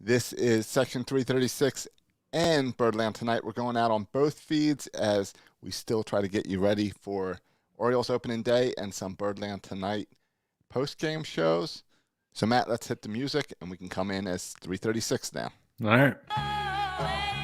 This is section 336 and Birdland Tonight. We're going out on both feeds as we still try to get you ready for Orioles opening day and some Birdland Tonight post-game shows. So, Matt, let's hit the music, and we can come in as 336 now. All right.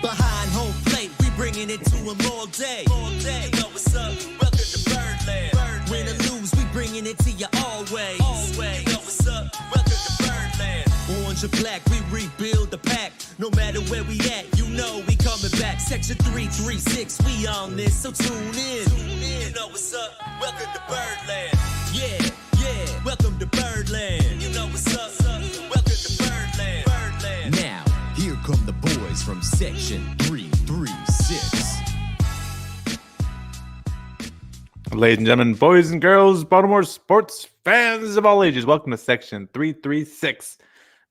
Behind home plate, we bringing it to them all day. All day. You know what's up? Welcome to Birdland. Win or lose, we bringing it to you always. Always. You know what's up? Welcome to Birdland. Orange or black, we rebuild the pack. No matter where we at, you know we coming back. Section 336, we on this, so tune in. You know what's up? Welcome to Birdland. Yeah. Welcome to Birdland. You know what's up? Welcome to Birdland. Birdland. Now, here come the boys from Section 336. Ladies and gentlemen, boys and girls, Baltimore sports fans of all ages, welcome to Section 336,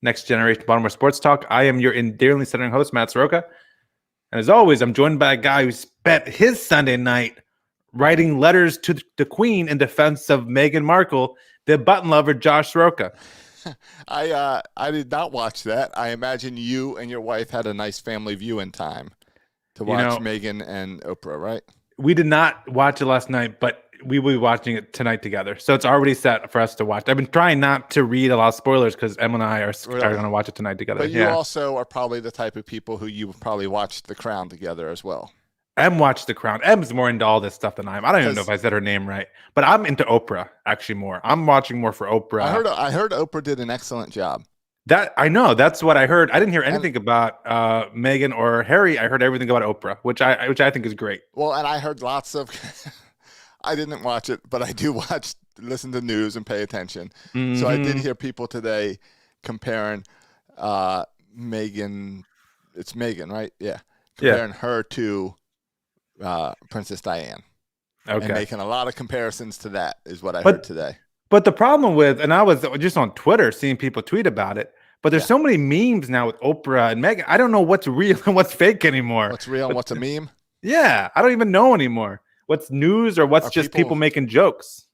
Next Generation Baltimore Sports Talk. I am your endearingly stuttering host, Matt Soroka. And as always, I'm joined by a guy who spent his Sunday night writing letters to the Queen in defense of Meghan Markle, the button lover, Josh Soroka. I did not watch that. I imagine you and your wife had a nice family viewing time to watch Meghan and Oprah, right? We did not watch it last night, but we will be watching it tonight together. So it's already set for us to watch. I've been trying not to read a lot of spoilers because Emma and I are going to watch it tonight together. But you also are probably the type of people who you probably watched The Crown together as well. Em watched The Crown. Em's more into all this stuff than I am. I don't even know if I said her name right, but I'm into Oprah actually more. I'm watching more for Oprah. I heard Oprah did an excellent job. That I know. That's what I heard. I didn't hear anything about Meghan or Harry. I heard everything about Oprah, which I think is great. Well, and I heard lots of. I didn't watch it, but I do listen to news and pay attention. Mm-hmm. So I did hear people today comparing Meghan. It's Meghan, right? Yeah. Comparing her to Princess Diane. Okay. And making a lot of comparisons to that is what I heard today. But the problem with, and I was just on Twitter seeing people tweet about it, but there's so many memes now with Oprah and Meghan. I don't know what's real and what's fake anymore. What's real and what's a meme? Yeah, I don't even know anymore. What's news or what's just people making jokes?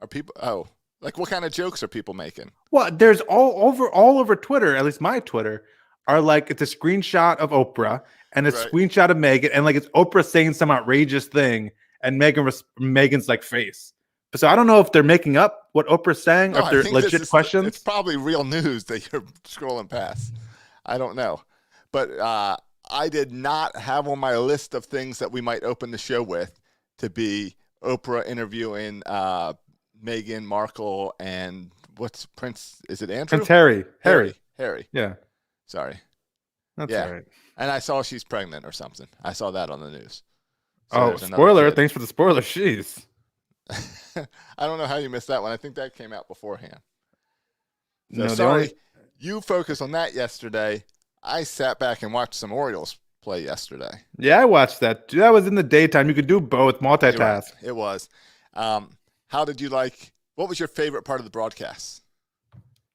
Like what kind of jokes are people making? Well, there's all over Twitter, at least my Twitter, are like it's a screenshot of Oprah and a screenshot of Meghan, and like it's Oprah saying some outrageous thing and Meghan's like face. So I don't know if they're making up what Oprah's saying or if they're legit questions. It's probably real news that you're scrolling past. I don't know. But I did not have on my list of things that we might open the show with to be Oprah interviewing Meghan Markle and what's Prince? Is it Andrew? Prince Harry. Harry. Yeah. Sorry. That's all right. And I saw she's pregnant or something. I saw that on the news. So spoiler. Thanks for the spoiler. Jeez. I don't know how you missed that one. I think that came out beforehand. So sorry, you focused on that yesterday. I sat back and watched some Orioles play yesterday. Yeah, I watched that. That was in the daytime. You could do both, multitask. It was. How did you like? What was your favorite part of the broadcast?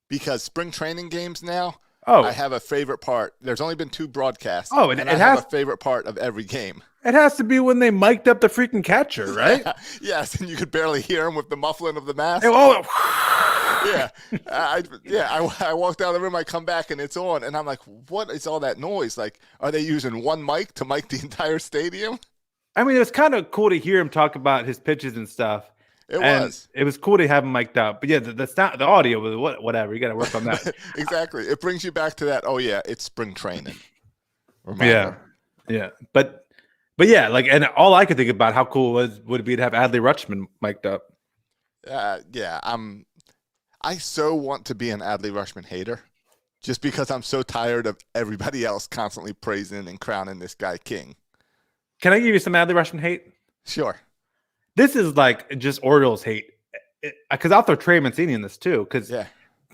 Because spring training games now. I have a favorite part. There's only been 2 broadcasts. And I have a favorite part of every game. It has to be when they mic'd up the freaking catcher, right? Yes, and you could barely hear him with the muffling of the mask. Yeah. I walked out of the room, I come back, and it's on. And I'm like, what is all that noise? Like, are they using one mic to mic the entire stadium? I mean, it was kind of cool to hear him talk about his pitches and stuff. It was cool to have him mic'd up. But yeah, the audio was whatever. You got to work on that. Exactly. It brings you back to that, it's spring training. Reminder. Yeah. But yeah, like, and all I could think about how cool would it be to have Adley Rutschman mic'd up. I so want to be an Adley Rutschman hater just because I'm so tired of everybody else constantly praising and crowning this guy king. Can I give you some Adley Rutschman hate? Sure. This is like just Orioles hate. Because I'll throw Trey Mancini in this too. Because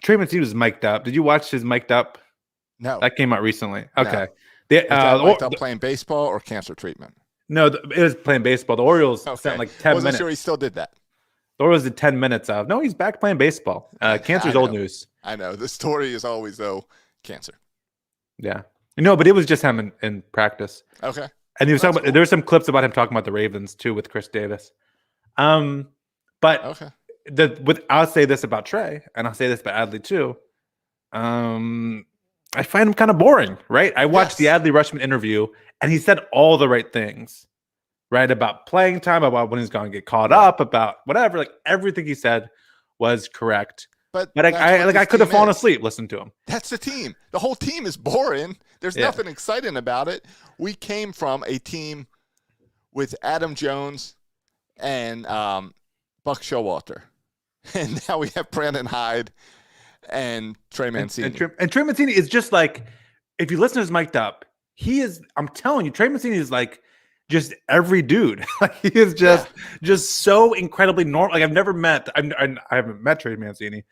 Trey Mancini was mic'd up. Did you watch his mic'd up? No. That came out recently. Okay. No. Mic'd up playing baseball or cancer treatment? No, it was playing baseball. The Orioles spent like 10 minutes. I wasn't sure he still did that. The Orioles did 10 minutes of. No, he's back playing baseball. Cancer's old news. I know. The story is always, though, cancer. Yeah. No, but it was just him in practice. Okay. And he was talking about, there were some clips about him talking about the Ravens too with Chris Davis. But I'll say this about Trey, and I'll say this about Adley too. I find him kind of boring, right? I watched the Yes. Adley Rutschman interview, and he said all the right things, right? About playing time, about when he's going to get caught up, about whatever. Like everything he said was correct. But I could have fallen asleep listening to him. That's the team. The whole team is boring. There's nothing exciting about it. We came from a team with Adam Jones and Buck Showalter. And now we have Brandon Hyde and Trey Mancini. And Trey Mancini is just like, if you listen to his mic'd up, I'm telling you, Trey Mancini is like just every dude. Like he is just so incredibly normal. Like I haven't met Trey Mancini.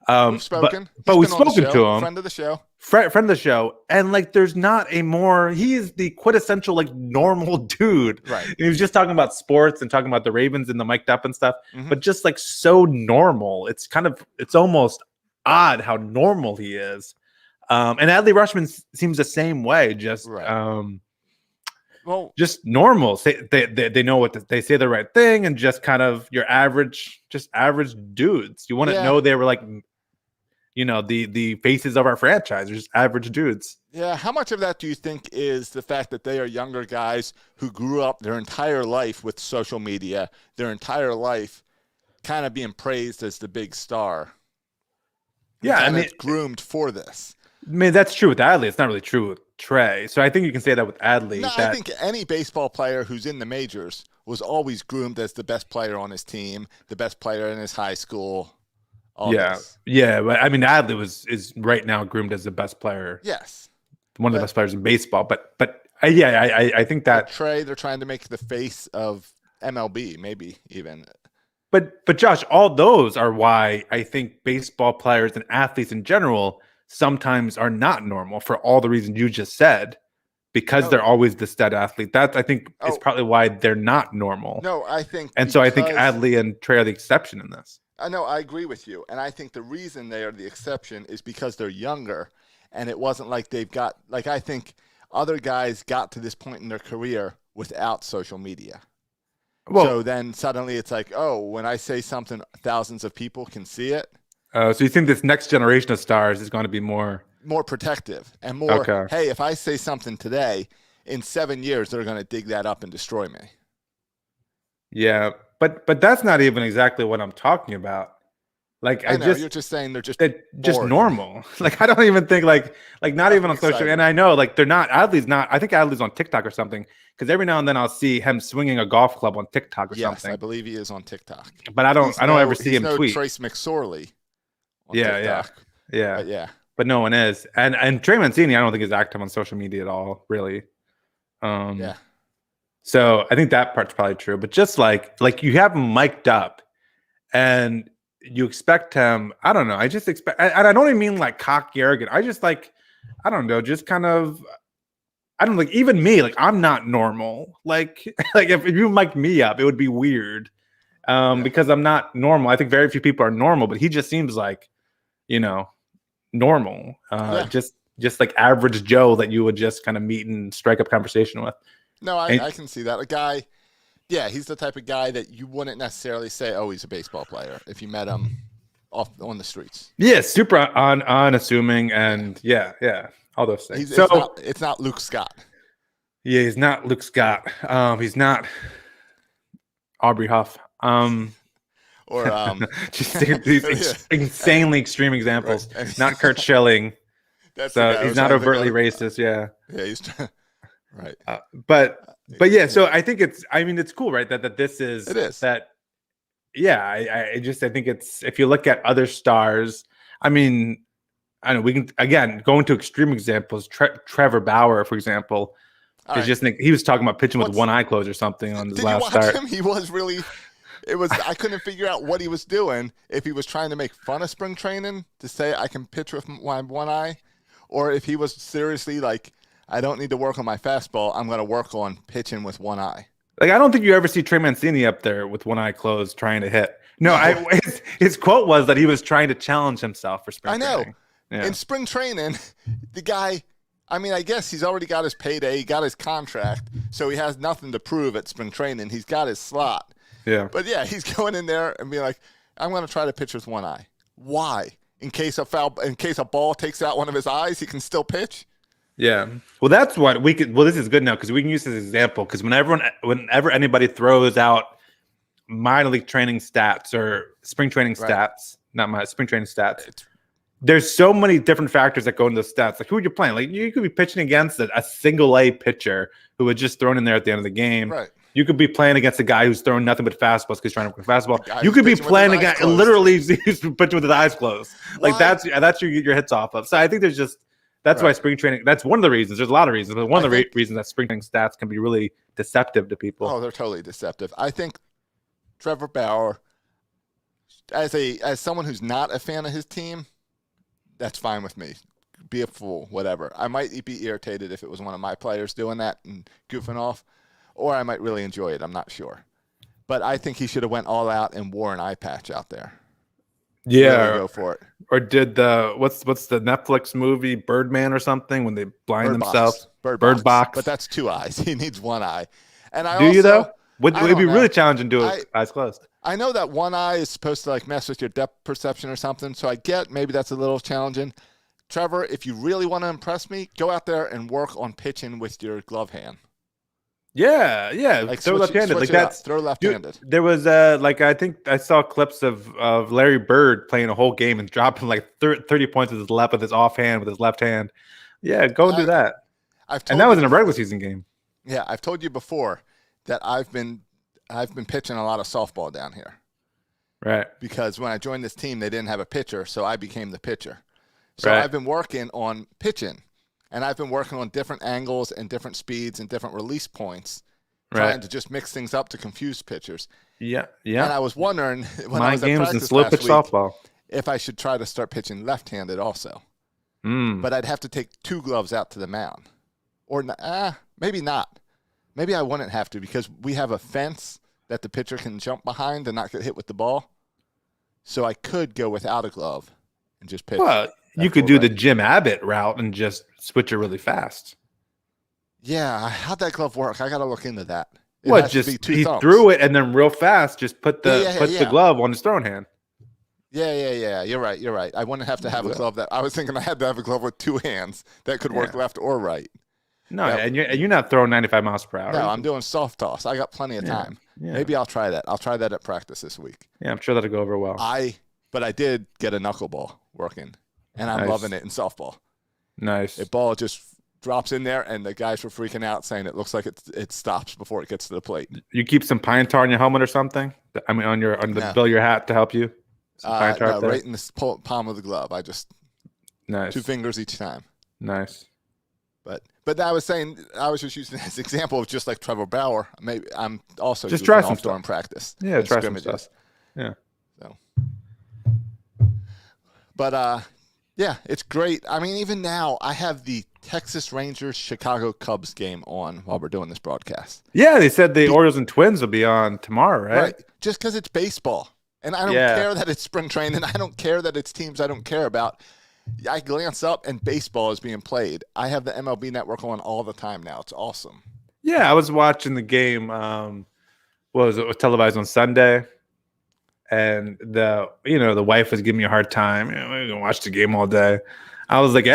We've spoken. But we've spoken to him. Friend of the show. Friend of the show. And like there's not he is the quintessential like normal dude. Right. And he was just talking about sports and talking about the Ravens and the mic'd up and stuff, but just like so normal. It's almost odd how normal he is. And Adley Rutschman seems the same way, just just normal. They know they say the right thing, and just kind of your average dudes. You wouldn't know they were like, the faces of our franchise are just average dudes. Yeah. How much of that do you think is the fact that they are younger guys who grew up their entire life with social media, their entire life kind of being praised as the big star? Yeah, it's groomed for this. I mean, that's true with Adley. It's not really true with Trey. So I think you can say that with Adley. No, I think any baseball player who's in the majors was always groomed as the best player on his team, the best player in his high school. Yeah. But I mean, Adley is right now groomed as the best player. Yes, one of the best players in baseball. But I think that Trey, they're trying to make the face of MLB, maybe even. But Josh, all those are why I think baseball players and athletes in general sometimes are not normal for all the reasons you just said, because they're always the stud athlete. That I think is probably why they're not normal. No, I think, so I think Adley and Trey are the exception in this. I know, I agree with you, and I think the reason they are the exception is because they're younger, and it wasn't like I think other guys got to this point in their career without social media. Well, so then suddenly it's like, when I say something, thousands of people can see it. So you think this next generation of stars is going to be more protective and more, hey, if I say something today, in 7 years, they're going to dig that up and destroy me. Yeah, but that's not even exactly what I'm talking about. Like I know, you're just saying they're just normal. Like I don't even think like not even on social. And I know like they're not. Adley's not. I think Adley's on TikTok or something, because every now and then I'll see him swinging a golf club on TikTok or something. Yes, I believe he is on TikTok. But I don't ever see him tweet. Trace McSorley. TikTok. Yeah. But no one is. And Trey Mancini, I don't think is active on social media at all, really. Yeah. So I think that part's probably true. But just like you have him mic'd up, and you expect him. I don't know. I just expect, and I don't even mean like cocky, arrogant. I just like, I don't know, just kind of. I don't like even me. Like I'm not normal. Like if you mic'd me up, it would be weird. Because I'm not normal. I think very few people are normal, but he just seems like, normal. Just like average Joe that you would just kind of meet and strike up conversation with. No, I can see that. A guy, he's the type of guy that you wouldn't necessarily say, he's a baseball player if you met him on the streets. Yeah, super unassuming, and all those things. It's not Luke Scott. Yeah, he's not Luke Scott. He's not Aubrey Huff. Or just these insanely extreme examples. Right. Not Kurt Schilling. So he's not overtly racist. Yeah, he's right. But yeah. So I think it's cool, right? That this is that. Yeah, I think it's, if you look at other stars. I mean, I know we can again go into extreme examples. Trevor Bauer, for example. He was talking about pitching with one eye closed or something on his last start. Him? He was really. I couldn't figure out what he was doing. If he was trying to make fun of spring training to say I can pitch with one eye, or if he was seriously like, I don't need to work on my fastball. I'm going to work on pitching with one eye. Like I don't think you ever see Trey Mancini up there with one eye closed trying to hit. No, his quote was that he was trying to challenge himself for spring training. I know. In spring training, the guy. I mean, I guess he's already got his payday. He got his contract, so he has nothing to prove at spring training. He's got his slot. Yeah. But, he's going in there and being like, I'm going to try to pitch with one eye. Why? in case a ball takes out one of his eyes, he can still pitch. Yeah. Well, that's what we could. Well, this is good now because we can use this example. Because whenever anybody throws out minor league training stats or spring training stats, not my spring training stats, there's so many different factors that go into the stats. Like who are you playing? Like you could be pitching against a single A pitcher who was just thrown in there at the end of the game. Right. You could be playing against a guy who's throwing nothing but fastballs because he's trying to work a fastball. You could be playing a guy literally he's pitching with his eyes closed. Like that's your hits off of. So I think that's why spring training. That's one of the reasons. There's a lot of reasons, but one of the reasons that spring training stats can be really deceptive to people. Oh, they're totally deceptive. I think Trevor Bauer, as someone who's not a fan of his team, that's fine with me. Be a fool, whatever. I might be irritated if it was one of my players doing that and goofing off, or I might really enjoy it. I'm not sure. But I think he should have went all out and wore an eye patch out there. Yeah, really go for it. Or did what's the Netflix movie Birdman or something when they blind themselves? Bird Box. But that's 2 eyes. He needs 1 eye. And you though? Would it be really challenging to do it eyes closed? I know that 1 eye is supposed to mess with your depth perception or something, so I get maybe that's a little challenging. Trevor, if you really want to impress me, go out there and work on pitching with your glove hand. Yeah. Throw left-handed. Throw left-handed. There was I think I saw clips of Larry Bird playing a whole game and dropping 30 points with his offhand with his left hand. Yeah, go and do that. And that was in a regular season game. Yeah, I've told you before that I've been pitching a lot of softball down here. Right. Because when I joined this team, they didn't have a pitcher, so I became the pitcher. So I've been working on pitching, and I've been working on different angles and different speeds and different release points, trying to just mix things up to confuse pitchers. Yeah. And I was wondering when I was games at and practice slow last pitch week, softball if I should try to start pitching left-handed also. But I'd have to take 2 gloves out to the mound. Or maybe not. Maybe I wouldn't have to because we have a fence that the pitcher can jump behind and not get hit with the ball. So I could go without a glove and just pitch. Well, you could do the Jim Abbott route and just switch it really fast. Yeah, how'd that glove work? I got to look into that. He threw it and then real fast just put the glove on his throwing hand. Yeah. You're right. I wouldn't have to have a glove that. I was thinking I had to have a glove with 2 hands that could work left or right. No, and you're not throwing 95 miles per hour. No, I'm doing soft toss. I got plenty of time. Yeah. Maybe I'll try that. I'll try that at practice this week. Yeah, I'm sure that'll go over well. But I did get a knuckleball working, and I'm loving it in softball. Nice. The ball just drops in there, and the guys were freaking out, saying it looks like it stops before it gets to the plate. You keep some pine tar on your helmet or something? I mean, on the bill of your hat to help you? Some pine tar right in the palm of the glove. I just 2 fingers each time. Nice. But I was saying, I was just using this example of just like Trevor Bauer. Maybe I'm also just try some stuff in practice. Yeah, try some stuff. Yeah. So, but yeah, it's great. I mean, even now, I have the Texas Rangers Chicago Cubs game on while we're doing this broadcast. Yeah, they said the Orioles and Twins will be on tomorrow, right? Just because it's baseball, and I don't care that it's spring training. I don't care that it's teams I don't care about. I glance up and baseball is being played. I have the MLB network on all the time now. It's awesome. Yeah, I was watching the game. It was televised on Sunday, and the wife was giving me a hard time. We're gonna watch the game all day. I was like,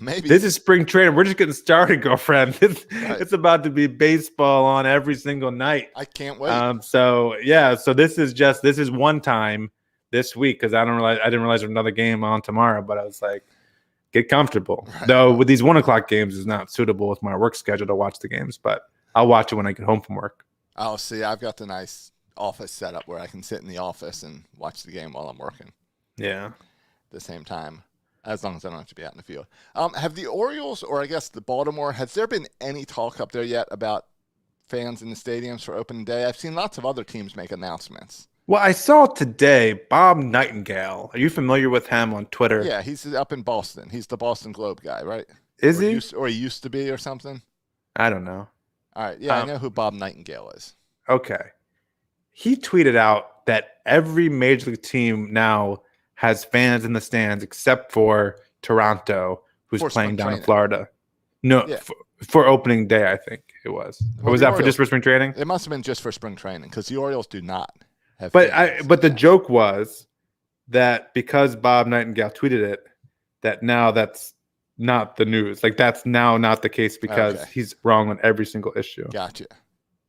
maybe this is spring training. We're just getting started, girlfriend. It's about to be baseball on every single night. I can't wait. So this is one time this week because I didn't realize there's another game on tomorrow, but I was like, get comfortable. Right. Though with these 1 o'clock games is not suitable with my work schedule to watch the games, but I'll watch it when I get home from work. Oh, see, I've got the nice office setup where I can sit in the office and watch the game while I'm working. Yeah. At the same time, as long as I don't have to be out in the field. Have the Orioles, or I guess the Baltimore, has there been any talk up there yet about fans in the stadiums for opening day? I've seen lots of other teams make announcements. Well, I saw today Bob Nightingale. Are you familiar with him on Twitter? Yeah, he's up in Boston. He's the Boston Globe guy, right? Is he? Or he used to be or something? I don't know. All right. Yeah, I know who Bob Nightingale is. Okay. He tweeted out that every major league team now has fans in the stands except for Toronto, who's playing down in Florida. No, for opening day, I think it was. Or was that just for spring training? It must have been just for spring training because the Orioles do not. But the joke was that because Bob Nightingale tweeted it, that now that's not the news. Like that's now not the case because he's wrong on every single issue. Gotcha.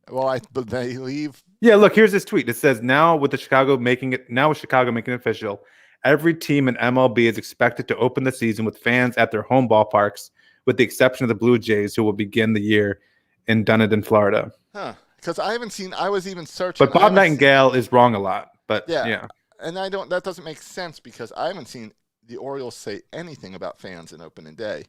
Well, but they leave. Yeah, look, here's this tweet. It says now with Chicago making it official, every team in MLB is expected to open the season with fans at their home ballparks, with the exception of the Blue Jays, who will begin the year in Dunedin, Florida. Huh. Because I haven't seen. I was even searching. But Bob Nightingale is wrong a lot. But yeah. And that doesn't make sense because I haven't seen the Orioles say anything about fans in opening day.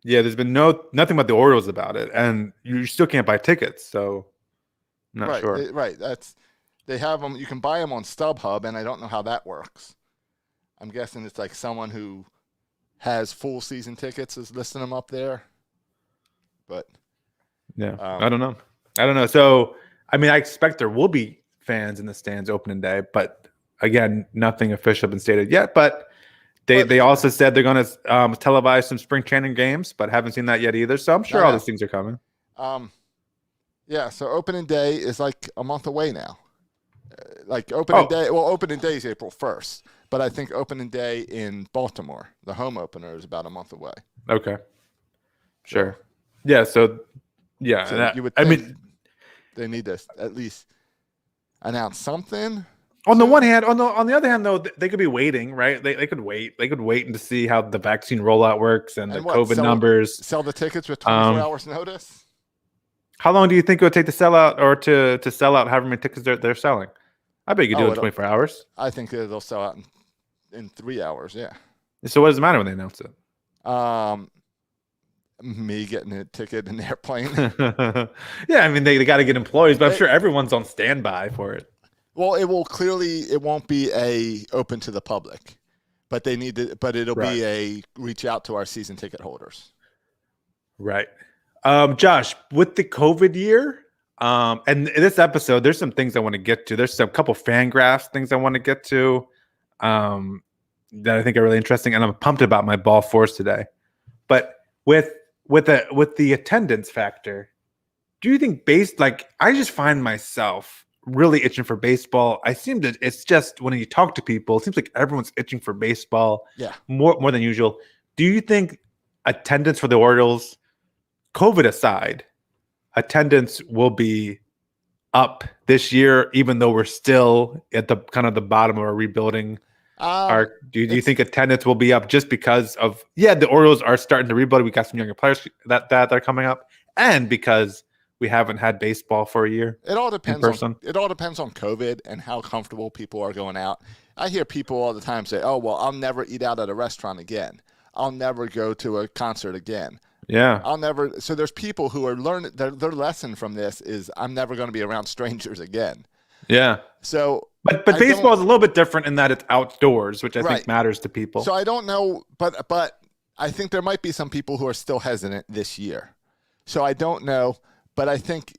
Yeah, there's been nothing about the Orioles about it, and you still can't buy tickets, so I'm not sure. Right, they have them. You can buy them on StubHub, and I don't know how that works. I'm guessing it's like someone who has full season tickets is listing them up there. But yeah, I don't know. So I mean, I expect there will be fans in the stands opening day, but again, nothing official been stated yet. But they also said they're going to televise some spring training games, but haven't seen that yet either. So I'm sure all these things are coming. Yeah. So opening day is like a month away now. Opening day is April 1st, but I think opening day in Baltimore, the home opener, is about a month away. Okay. Sure. Yeah. So yeah. So you would think they need to at least announce something. On the one hand, on the other hand, though, they could be waiting, right? They could wait. They could wait and to see how the vaccine rollout works and the COVID numbers. Sell the tickets with 24 hours notice. How long do you think it would take to sell out, or to sell out however many tickets they're selling? I bet you could do it in 24 hours. I think they'll sell out in 3 hours. Yeah. So what does it matter when they announce it? Me getting a ticket in the airplane. Yeah, I mean they got to get employees, but I'm sure everyone's on standby for it. Well, it won't be open to the public, but it'll be a reach out to our season ticket holders. Right. Josh, with the COVID year, and in this episode, there's some things I want to get to. There's a couple fan graphs things I want to get to that I think are really interesting, and I'm pumped about my ball force today. But with the attendance factor, do you think I just find myself really itching for baseball. It's just when you talk to people, it seems like everyone's itching for baseball. Yeah. More than usual. Do you think attendance for the Orioles, COVID aside, attendance will be up this year, even though we're still at the kind of the bottom of our rebuilding arc? Do you think attendance will be up just because of the Orioles are starting to rebuild? We got some younger players that are coming up, and because we haven't had baseball for a year. It all depends on COVID and how comfortable people are going out. I hear people all the time say, "Oh, well, I'll never eat out at a restaurant again. I'll never go to a concert again." Yeah. I'll never. So there's people who are learning. Their lesson from this is, I'm never going to be around strangers again. Yeah. So, but baseball is a little bit different in that it's outdoors, which I think matters to people. So I don't know, but I think there might be some people who are still hesitant this year. So I don't know. But I think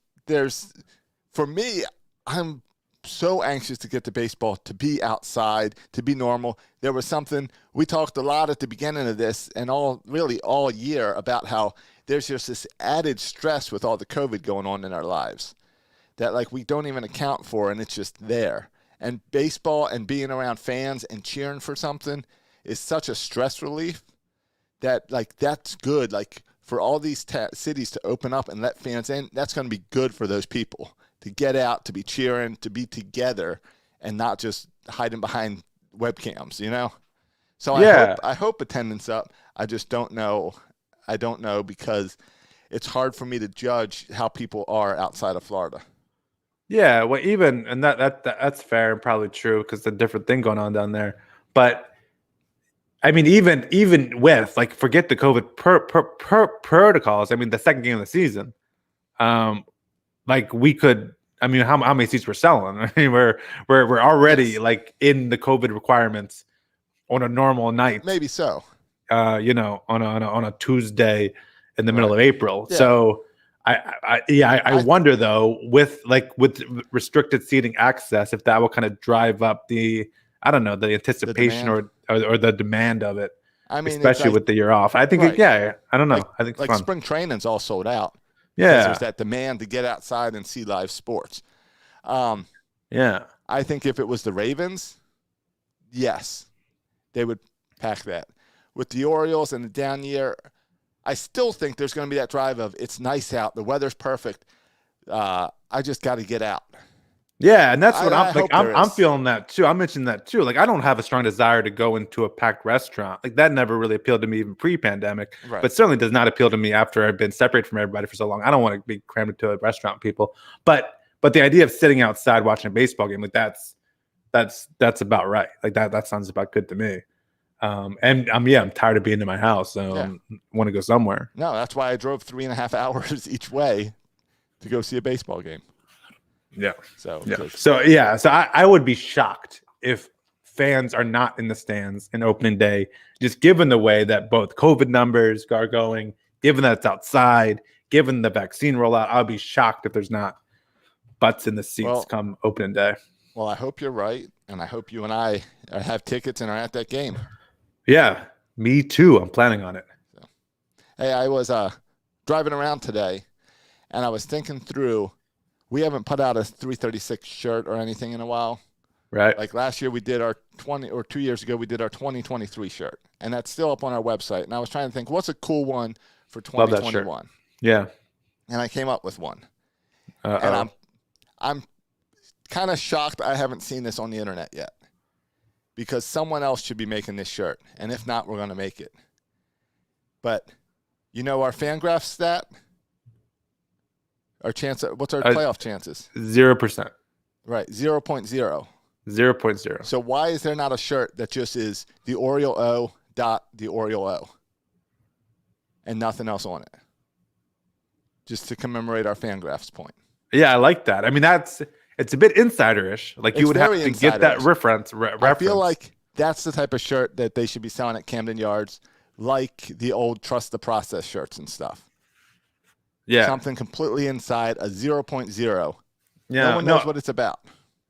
for me, I'm so anxious to get to baseball, to be outside, to be normal. There was something, we talked a lot at the beginning of this and all year about how there's just this added stress with all the COVID going on in our lives that we don't even account for, and it's just there. And baseball and being around fans and cheering for something is such a stress relief that that's good. For all these cities to open up and let fans in, that's going to be good for those people to get out, to be cheering, to be together, and not just hiding behind webcams, So I hope attendance up. I just don't know. I don't know because it's hard for me to judge how people are outside of Florida. Yeah, well, and that's fair and probably true because it's a different thing going on down there. But I mean, even with forget the COVID protocols. I mean, the second game of the season, we could. I mean, how many seats we're selling? I mean, we're already in the COVID requirements on a normal night. Maybe so. On a Tuesday in the middle of April. Yeah. So I wonder though, with restricted seating access, if that will kind of drive up the anticipation or the demand of it. I mean, especially with the year off. I think, I don't know. I think it's fun. Spring training's all sold out. Yeah. There's that demand to get outside and see live sports. I think if it was the Ravens, yes, they would pack that. With the Orioles and the down year, I still think there's going to be that drive of it's nice out, the weather's perfect. I just got to get out. Yeah, and that's what I I'm like. hope there I'm is. feeling that too. I mentioned that too. Like, I don't have a strong desire to go into a packed restaurant. Like, that never really appealed to me even pre-pandemic. Right. But certainly does not appeal to me after I've been separated from everybody for so long. I don't want to be crammed into a restaurant, people. But the idea of sitting outside watching a baseball game, like that's about right. Like that sounds about good to me. And I'm tired of being in my house. So want to go somewhere. No, that's why I drove 3.5 hours each way to go see a baseball game. Yeah. So I would be shocked if fans are not in the stands in opening day, just given the way that both COVID numbers are going, given that it's outside, given the vaccine rollout. I'll be shocked if there's not butts in the seats come opening day. Well, I hope you're right, and I hope you and I have tickets and are at that game. Yeah, me too. I'm planning on it. So, hey, I was driving around today, and I was thinking through. We haven't put out a 336 shirt or anything in a while. Right. Like last year we did our 2 years ago we did our 2023 shirt. And that's still up on our website. And I was trying to think, what's a cool one for 2021? Yeah. And I came up with one. And I'm kind of shocked I haven't seen this on the internet yet. Because someone else should be making this shirt. And if not, we're going to make it. But you know our Fangraph stat? Our chance. What's our playoff chances? 0%. Right, 0.0. 0.0. So why is there not a shirt that just is the Oriole O dot the Oriole O and nothing else on it? Just to commemorate our Fangraphs point. Yeah, I like that. I mean, it's a bit insider-ish. Like, you would have to get that reference. I feel like that's the type of shirt that they should be selling at Camden Yards, like the old Trust the Process shirts and stuff. Yeah. Something completely inside, a 0.0. Yeah. No one knows what it's about.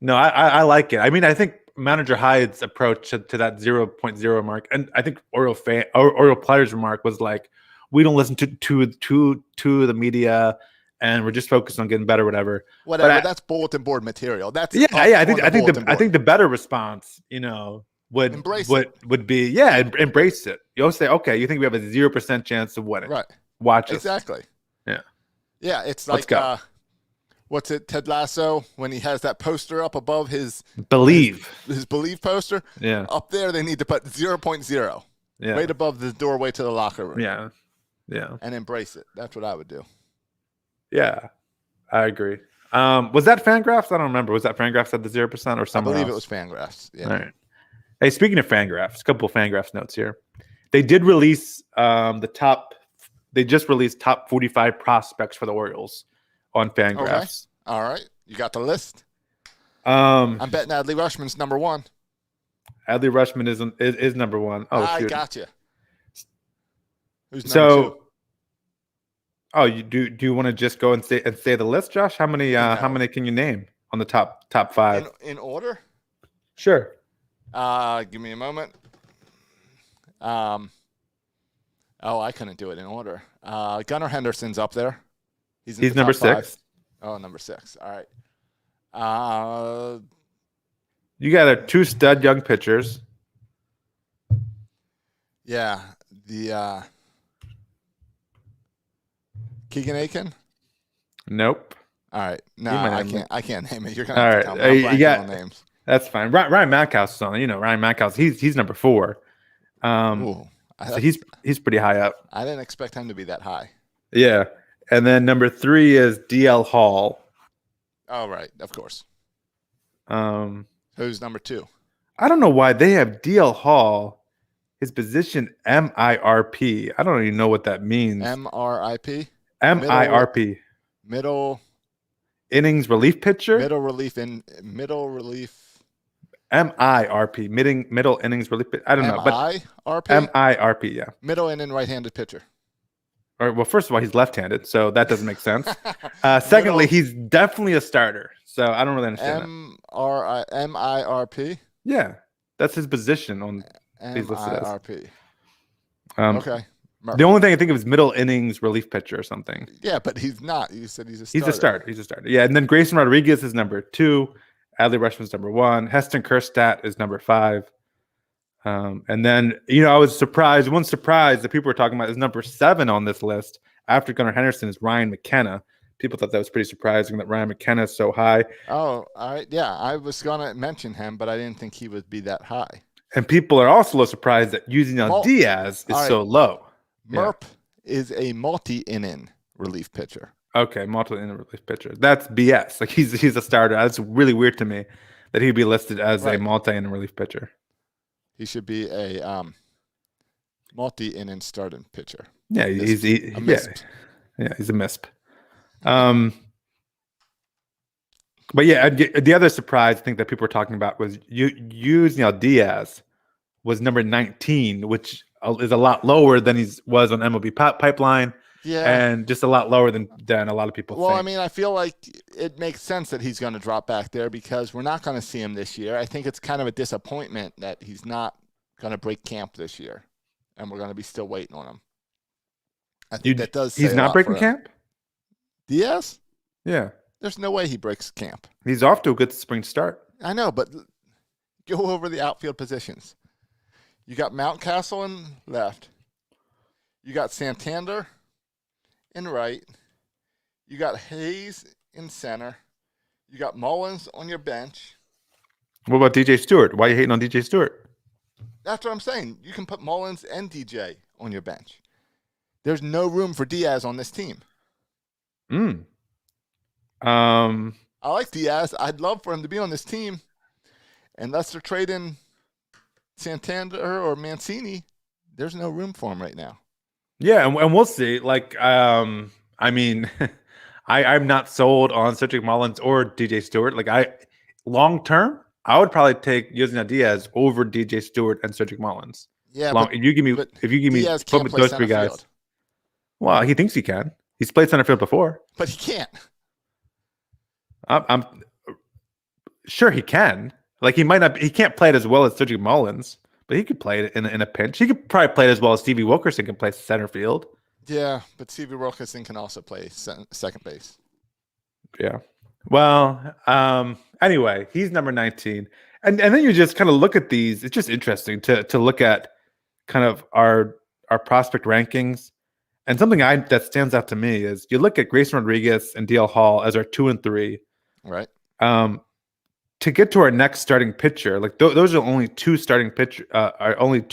No, I like it. I mean, I think Manager Hyde's approach to that 0.0 mark, and I think Oriole players' remark was like, we don't listen to the media, and we're just focused on getting better, whatever. That's bulletin board material. That's I think the better response, would embrace be embrace it. You'll say, okay, you think we have a 0% chance of winning? Right. Watch us. Exactly. Yeah. Yeah, it's like what's it, Ted Lasso, when he has that poster up above his Believe poster? Yeah. Up there they need to put 0.0. Yeah. Right above the doorway to the locker room. Yeah. Yeah. And embrace it. That's what I would do. Yeah. I agree. Was that Fangraphs? I don't remember. Was that Fangraphs at the 0% or something? I believe it was Fangraphs. Yeah. All right. Hey, speaking of Fangraphs, a couple of Fangraphs notes here. They did release They just released top 45 prospects for the Orioles on Fangraphs. Okay. All right. You got the list? I'm betting Adley Rushman's number one. Adley Rushman is number one. Oh, I shoot. got you. Who's number two? Oh, do you want to just go and say the list, Josh? How many can you name on the top five? In order? Sure. Give me a moment. I couldn't do it in order. Gunnar Henderson's up there. He's number 6. Oh, number 6. All right. You got 2 stud young pitchers. Yeah. The Keegan Aiken? Nope. All right. No, I can't name it. You're gonna all have right. to tell me. I'm blanking on names. That's fine. Ryan Mackhouse is on. Ryan Mackhouse. He's number 4. So he's pretty high up. I didn't expect him to be that high. Yeah. And then number 3 is DL Hall. Oh, right. Of course. Who's number 2? I don't know why they have DL Hall. His position MIRP. I don't even know what that means. MRIP? MIRP. Middle innings relief pitcher. Middle relief. MIRP. Middle innings relief. I don't know. MIRP? MIRP. Yeah. Middle inning right-handed pitcher. All right, well, first of all, he's left-handed, so that doesn't make sense. Secondly, he's definitely a starter, so I don't really understand that. MIRP? Yeah, that's his position on these listed as. MIRP. Okay. The only thing I think of is middle innings relief pitcher or something. Yeah, but he's not. You said he's a starter. He's a starter. Yeah, and then Grayson Rodriguez is number 2. Adley Rushman's number 1. Heston Kjerstad is number 5. And then, I was surprised. One surprise that people were talking about is number 7 on this list after Gunnar Henderson is Ryan McKenna. People thought that was pretty surprising that Ryan McKenna is so high. Oh, all right. Yeah, I was going to mention him, but I didn't think he would be that high. And people are also a little surprised that Yusniel Diaz is so low. Merp is a multi-inning relief pitcher. Okay, multi-inning relief pitcher. That's BS. Like he's a starter. That's really weird to me that he'd be listed as a multi-inning relief pitcher. He should be a multi-inning starting pitcher. Yeah, he's a MISP. But yeah, the other surprise I think that people were talking about was Yusniel Diaz was number 19, which is a lot lower than he was on MLB Pipeline. Yeah, and just a lot lower than a lot of people think. Well, I mean, I feel like it makes sense that he's going to drop back there because we're not going to see him this year. I think it's kind of a disappointment that he's not going to break camp this year, and we're going to be still waiting on him. I think that does. He's not breaking camp? Diaz? Yeah. There's no way he breaks camp. He's off to a good spring start. I know, but go over the outfield positions. You got Mountcastle in left. You got Santander in right. You got Hayes in center. You got Mullins on your bench. What about DJ Stewart? Why are you hating on DJ Stewart? That's what I'm saying. You can put Mullins and DJ on your bench. There's no room for Diaz on this team. I like Diaz. I'd love for him to be on this team. Unless they're trading Santander or Mancini, there's no room for him right now. Yeah, and we'll see. Like, I mean, I'm not sold on Cedric Mullins or DJ Stewart. Like, long term, I would probably take Yusniel Diaz over DJ Stewart and Cedric Mullins. Yeah, if you give me Diaz can't play those 3 guys. Field. Well, he thinks he can. He's played center field before, but he can't. I'm sure he can. Like he might not. He can't play it as well as Cedric Mullins, but he could play it in a pinch. He could probably play it as well as Stevie Wilkerson can play center field. Yeah, but Stevie Wilkerson can also play second base. Yeah. Well, anyway, he's number 19, and then you just kind of look at these. It's just interesting to look at kind of our prospect rankings. And something that stands out to me is you look at Grayson Rodriguez and DL Hall as our 2 and 3. Right. To get to our next starting pitcher, like those are only 2 starting pitcher, starting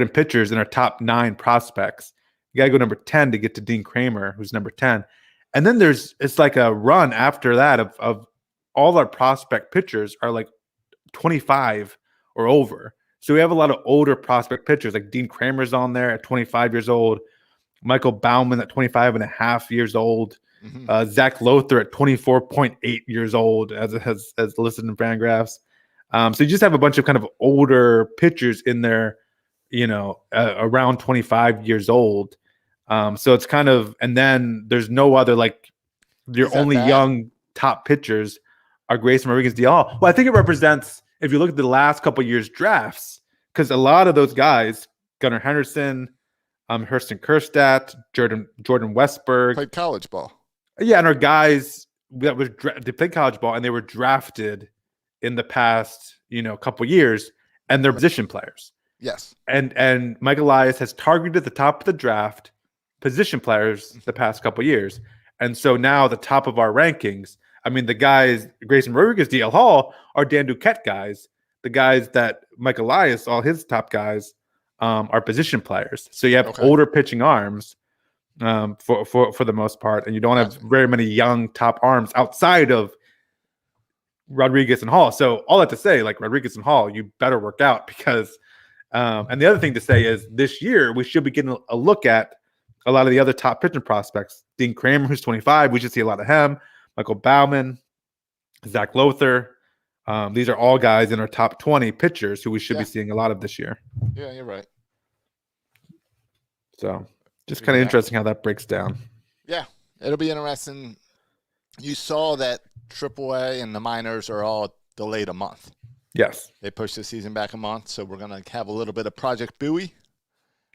pitchers in our top 9 prospects. You got to go number 10 to get to Dean Kramer, who's number 10. And then it's like a run after that of all our prospect pitchers are like 25 or over. So we have a lot of older prospect pitchers, like Dean Kramer's on there at 25 years old, Michael Baumann at 25 and a half years old, Zach Lothar at 24.8 years old, as listed in Fangraphs. So you just have a bunch of kind of older pitchers in there, around 25 years old. So it's kind of, and then there's no other, like, your only young top pitchers are Grayson Rodriguez, DL. Well, I think it represents, if you look at the last couple of years' drafts, because a lot of those guys, Gunnar Henderson, Hurston Kerstadt, Jordan Westberg, played college ball. Yeah, and are guys that they played college ball and they were drafted in the past, couple years, and they're position players. Yes. And Mike Elias has targeted the top of the draft position players the past couple of years. And so now the top of our rankings, I mean, the guys, Grayson Rodriguez, DL Hall, are Dan Duquette guys. The guys that Mike Elias, all his top guys, are position players. So you have older pitching arms for the most part, and you don't have very many young top arms outside of Rodriguez and Hall. So all that to say, like Rodriguez and Hall, you better work out because and the other thing to say is this year we should be getting a look at a lot of the other top pitching prospects. Dean Kramer, who's 25, we should see a lot of him. Michael Baumann, Zach Lothar. These are all guys in our top 20 pitchers who we should be seeing a lot of this year. Yeah, you're right. So just kind of interesting how that breaks down. Yeah, it'll be interesting. You saw that AAA and the minors are all delayed a month. Yes. They pushed the season back a month, so we're going to have a little bit of Project Bowie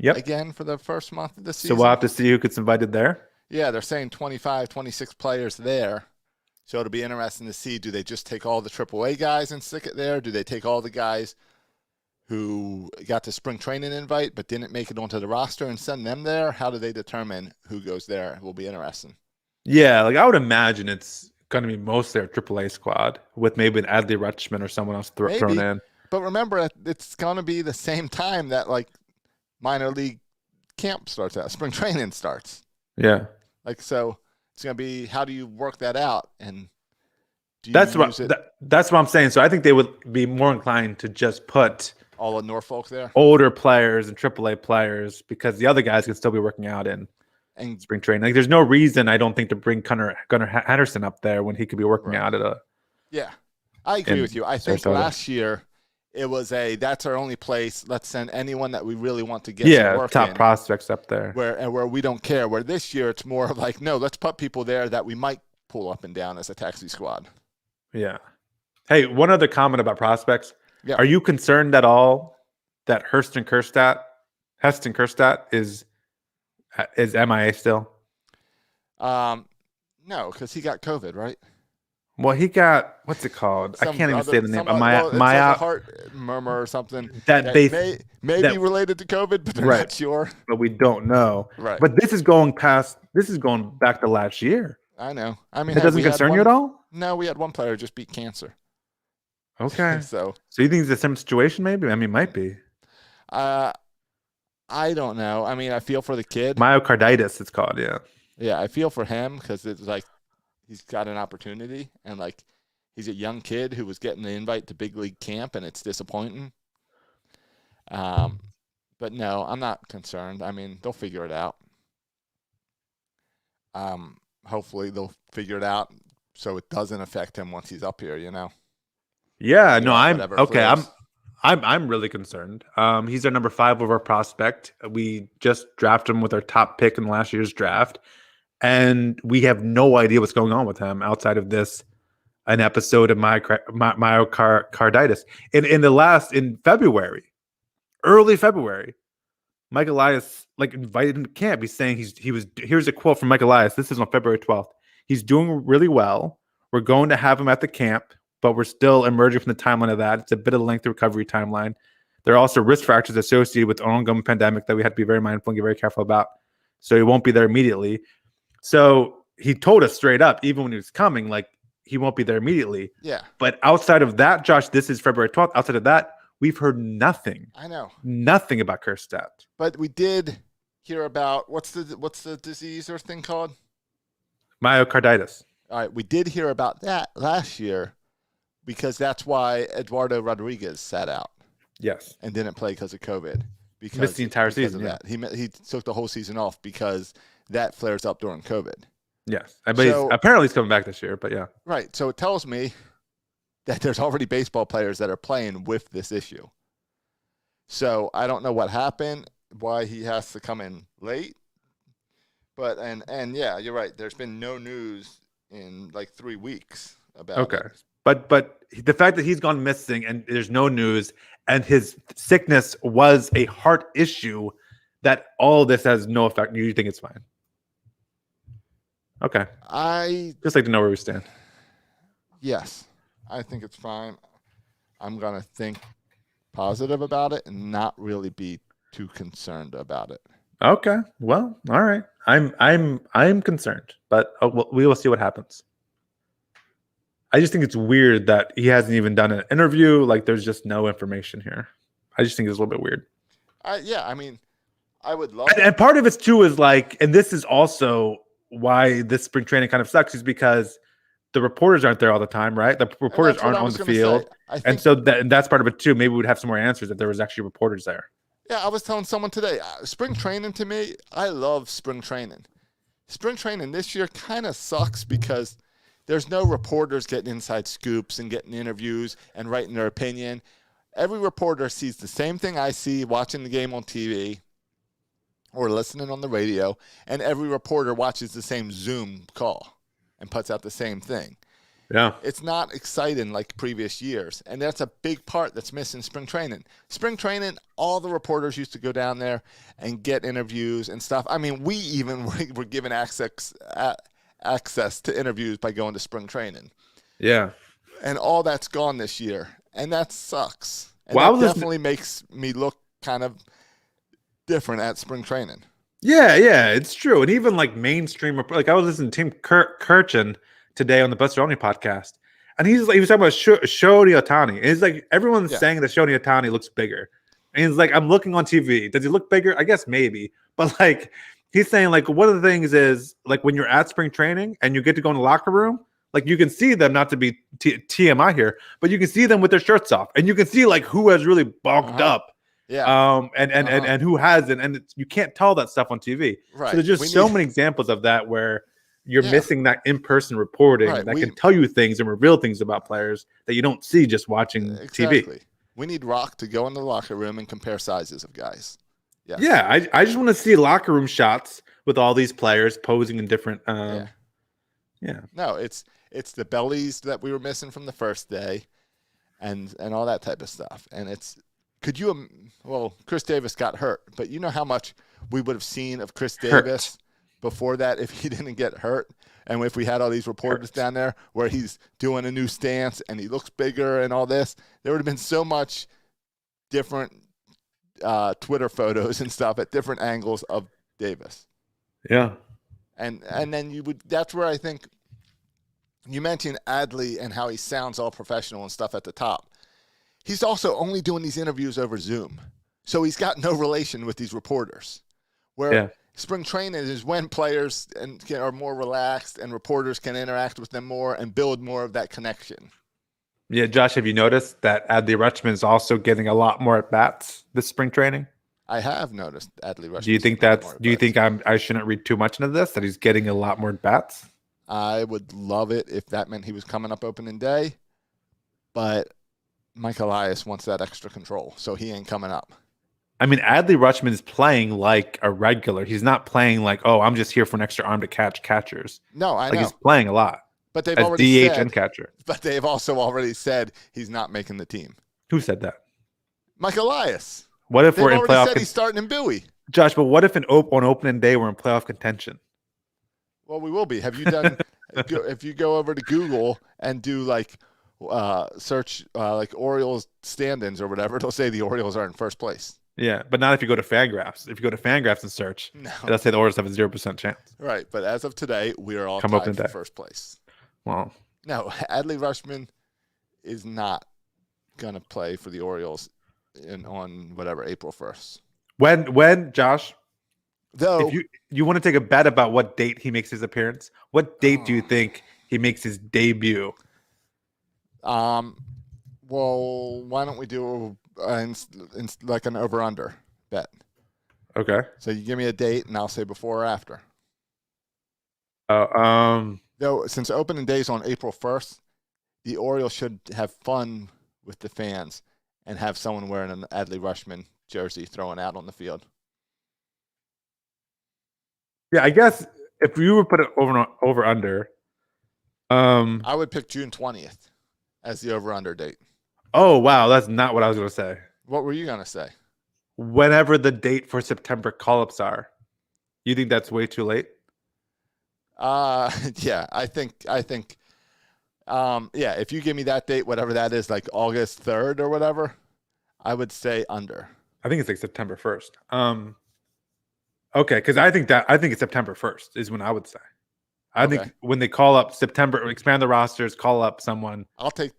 again for the first month of the season. So we'll have to see who gets invited there? Yeah, they're saying 25, 26 players there. So it'll be interesting to see, do they just take all the AAA guys and stick it there? Do they take all the guys who got the spring training invite but didn't make it onto the roster and send them there? How do they determine who goes there? It will be interesting. Yeah, like I would imagine it's going to be mostly our AAA squad with maybe an Adley Rutschman or someone else thrown in. But remember, it's going to be the same time that like minor league camp starts out, spring training starts. Yeah. Like, so it's going to be, how do you work that out? And that's what I'm saying. So I think they would be more inclined to just put all of Norfolk there, older players and AAA players, because the other guys can still be working out in spring training. Like, there's no reason, I don't think, to bring Gunnar Henderson up there when he could be working out at a. Yeah, I agree with you. I think last year it was that's our only place. Let's send anyone that we really want to get some work top prospects up there. Where we don't care. Where this year it's more of like, no, let's put people there that we might pull up and down as a taxi squad. Yeah. Hey, one other comment about prospects. Yeah. Are you concerned at all that Heston Kjerstad is MIA still? No, because he got COVID, right? Well, he got, what's it called? I can't even say the name. It's like a heart murmur or something that may be related to COVID, but they're not sure. But we don't know. Right. But this is going back to last year. I know. I mean, it doesn't concern you at all? No, we had one player just beat cancer. Okay. So you think it's the same situation? Maybe. I mean, it might be. I don't know. I mean, I feel for the kid. Myocarditis, it's called. Yeah. Yeah, I feel for him because it's like he's got an opportunity, and like he's a young kid who was getting the invite to big league camp, and it's disappointing. But no, I'm not concerned. I mean, they'll figure it out. Hopefully they'll figure it out so it doesn't affect him once he's up here, you know? Yeah, no, I'm okay. I'm really concerned. He's our number 5 overall prospect. We just drafted him with our top pick in last year's draft, and we have no idea what's going on with him outside of an episode of myocarditis. In February, early February, Mike Elias invited him to camp. He's saying here's a quote from Mike Elias. This is on February 12th. He's doing really well. We're going to have him at the camp, but we're still emerging from the timeline of that. It's a bit of a lengthy recovery timeline. There are also risk factors associated with the ongoing pandemic that we have to be very mindful and get very careful about. So he won't be there immediately. So he told us straight up, even when he was coming, he won't be there immediately. Yeah. But outside of that, Josh, this is February 12th. Outside of that, we've heard nothing. I know. Nothing about Kjerstad. But we did hear about what's the disease or thing called? Myocarditis. All right, we did hear about that last year because that's why Eduardo Rodriguez sat out. Yes. And didn't play because of COVID. Missed the entire season. Yeah. He took the whole season off because that flares up during COVID. Yes. But apparently he's coming back this year, but yeah. Right. So it tells me that there's already baseball players that are playing with this issue. So I don't know what happened, why he has to come in late. But and yeah, you're right. There's been no news in 3 weeks about it. But the fact that he's gone missing and there's no news, and his sickness was a heart issue, that all this has no effect. You think it's fine? Okay. I just like to know where we stand. Yes, I think it's fine. I'm gonna think positive about it and not really be too concerned about it. Okay. Well, all right. I'm concerned, but we will see what happens. I just think it's weird that he hasn't even done an interview. There's just no information here. I just think it's a little bit weird. Yeah, I mean, I would love and part of it too is and this is also why this spring training kind of sucks, is because the reporters aren't there all the time, right? The reporters aren't on the field. And so that's part of it too. Maybe we'd have some more answers if there was actually reporters there. Yeah, I was telling someone today, spring training to me, I love spring training. Spring training this year kind of sucks because there's no reporters getting inside scoops and getting interviews and writing their opinion. Every reporter sees the same thing I see watching the game on TV or listening on the radio, and every reporter watches the same Zoom call and puts out the same thing. Yeah. It's not exciting like previous years, and that's a big part that's missing spring training. Spring training, all the reporters used to go down there and get interviews and stuff. I mean, we even were given access to interviews by going to spring training. Yeah. And all that's gone this year, and that sucks. And Well, that definitely makes me look kind of different at spring training. Yeah, it's true. And even like mainstream, like I was listening to Tim Kirchin today on the Buster Olney podcast, and he was talking about Shohei Ohtani. And he's like, everyone's saying that Shohei Ohtani looks bigger. And he's like, I'm looking on TV. Does he look bigger? I guess maybe. But like, he's saying like one of the things is like when you're at spring training and you get to go in the locker room, like you can see them, not to be TMI here, but you can see them with their shirts off, and you can see like who has really bulked up. Yeah. And who hasn't, and you can't tell that stuff on TV. Right. So there's just so many examples of that where you're missing that in-person reporting that can tell you things and reveal things about players that you don't see just watching TV. We need Rock to go in the locker room and compare sizes of guys. Yes. Yeah, I just want to see locker room shots with all these players posing in different. No, it's the bellies that we were missing from the first day, and all that type of stuff. And it's Chris Davis got hurt, but you know how much we would have seen of Chris Davis before that if he didn't get hurt, and if we had all these reporters down there where he's doing a new stance and he looks bigger and all this, there would have been so much different Twitter photos and stuff at different angles of Davis. Yeah. And then that's where I think you mentioned Adley and how he sounds all professional and stuff at the top. He's also only doing these interviews over Zoom. So he's got no relation with these reporters. Where spring training is when players are more relaxed and reporters can interact with them more and build more of that connection. Yeah, Josh, have you noticed that Adley Rutschman is also getting a lot more at bats this spring training? I have noticed Adley Rutschman. Do you think I shouldn't read too much into this, that he's getting a lot more at bats? I would love it if that meant he was coming up opening day, but Mike Elias wants that extra control, so he ain't coming up. I mean, Adley Rutschman is playing like a regular. He's not playing like, oh, I'm just here for an extra arm to catch catchers. No, I know. He's playing a lot. But they've as already DH said, and catcher. But they've also already said he's not making the team. Who said that? Mike Elias. What if we're in playoff? Said he's starting in Bowie. Josh, but what if on opening day we're in playoff contention? Well, we will be. Have you done? If you go over to Google and do like search like Orioles stand-ins or whatever, it'll say the Orioles are in first place. Yeah, but not if you go to Fangraphs. If you go to Fangraphs and search, it'll say the Orioles have a 0% chance. Right, but as of today, we are all tied for first place. Well, no, Adley Rutschman is not going to play for the Orioles on whatever April 1st. When Josh, though, if you want to take a bet about what date he makes his appearance, what date do you think he makes his debut? Well, why don't we do like an over/under bet? Okay. So you give me a date, and I'll say before or after. Though, since opening day is on April 1st, the Orioles should have fun with the fans and have someone wearing an Adley Rutschman jersey throwing out on the field. Yeah, I guess if you were put it over under, I would pick June 20th as the over/under date. Oh wow, that's not what I was going to say. What were you going to say? Whenever the date for September call-ups are, you think that's way too late? Yeah, I think, yeah, if you give me that date, whatever that is, like August 3rd or whatever, I would say under. I think it's like September 1st. Okay, because I think it's September 1st is when I would say. I think when they call up September, expand the rosters, call up someone. I'll take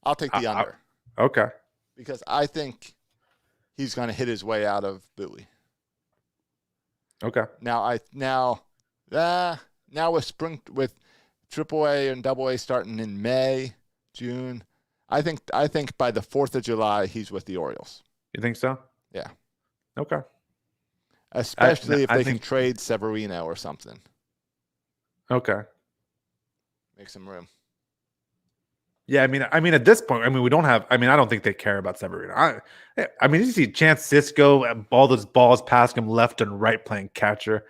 the under. Okay. Because I think he's going to hit his way out of Bowie. Okay. Now with AAA and AA starting in May, June, I think by the 4th of July he's with the Orioles. You think so? Yeah. Okay. Especially if they can trade Severino or something. Okay. Make some room. Yeah, I mean, at this point, we don't have. I don't think they care about Severino. You see Chance Cisco, all those balls passing him left and right playing catcher.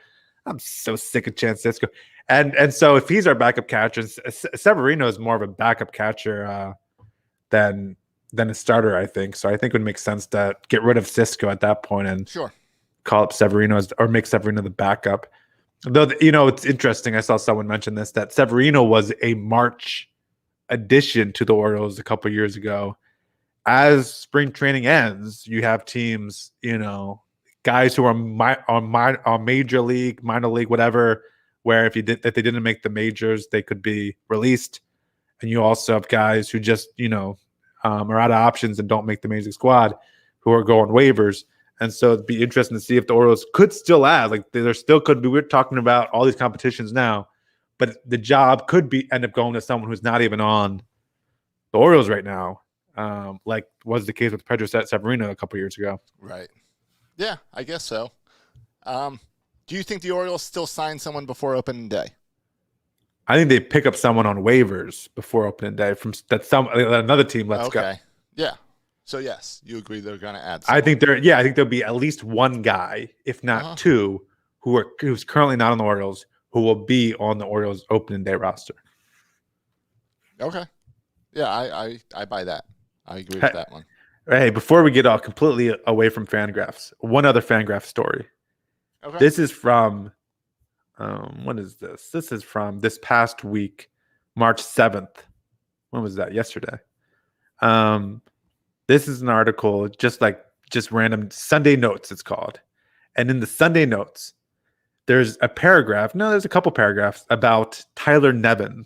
I'm so sick of Chance Cisco, and so if he's our backup catcher, Severino is more of a backup catcher than a starter. I think so. I think it would make sense to get rid of Cisco at that point and call up Severino or make Severino the backup. Though it's interesting. I saw someone mention this, that Severino was a March addition to the Orioles a couple years ago, as spring training ends, you have teams, guys who are on major league, minor league, whatever, where if they didn't make the majors, they could be released. And you also have guys who just, are out of options and don't make the major league squad, who are going waivers. And so it'd be interesting to see if the Orioles could still add, like there still could be. We're talking about all these competitions now, but the job could end up going to someone who's not even on the Orioles right now, like was the case with Pedro Severino a couple years ago. Right. Yeah, I guess so. Do you think the Orioles still sign someone before opening day? I think they pick up someone on waivers before opening day that another team lets go. Okay. Yeah. So yes, you agree they're going to add someone. I think there'll be at least one guy, if not two, who's currently not on the Orioles, who will be on the Orioles opening day roster. Okay. Yeah, I buy that. I agree with that one. Hey, before we get all completely away from Fangraphs, one other Fangraph story. Okay. This is from what is this? This is from this past week, March 7th. When was that? Yesterday. This is an article, just random Sunday Notes, it's called. And in the Sunday Notes, there's a paragraph. No, there's a couple paragraphs about Tyler Nevin.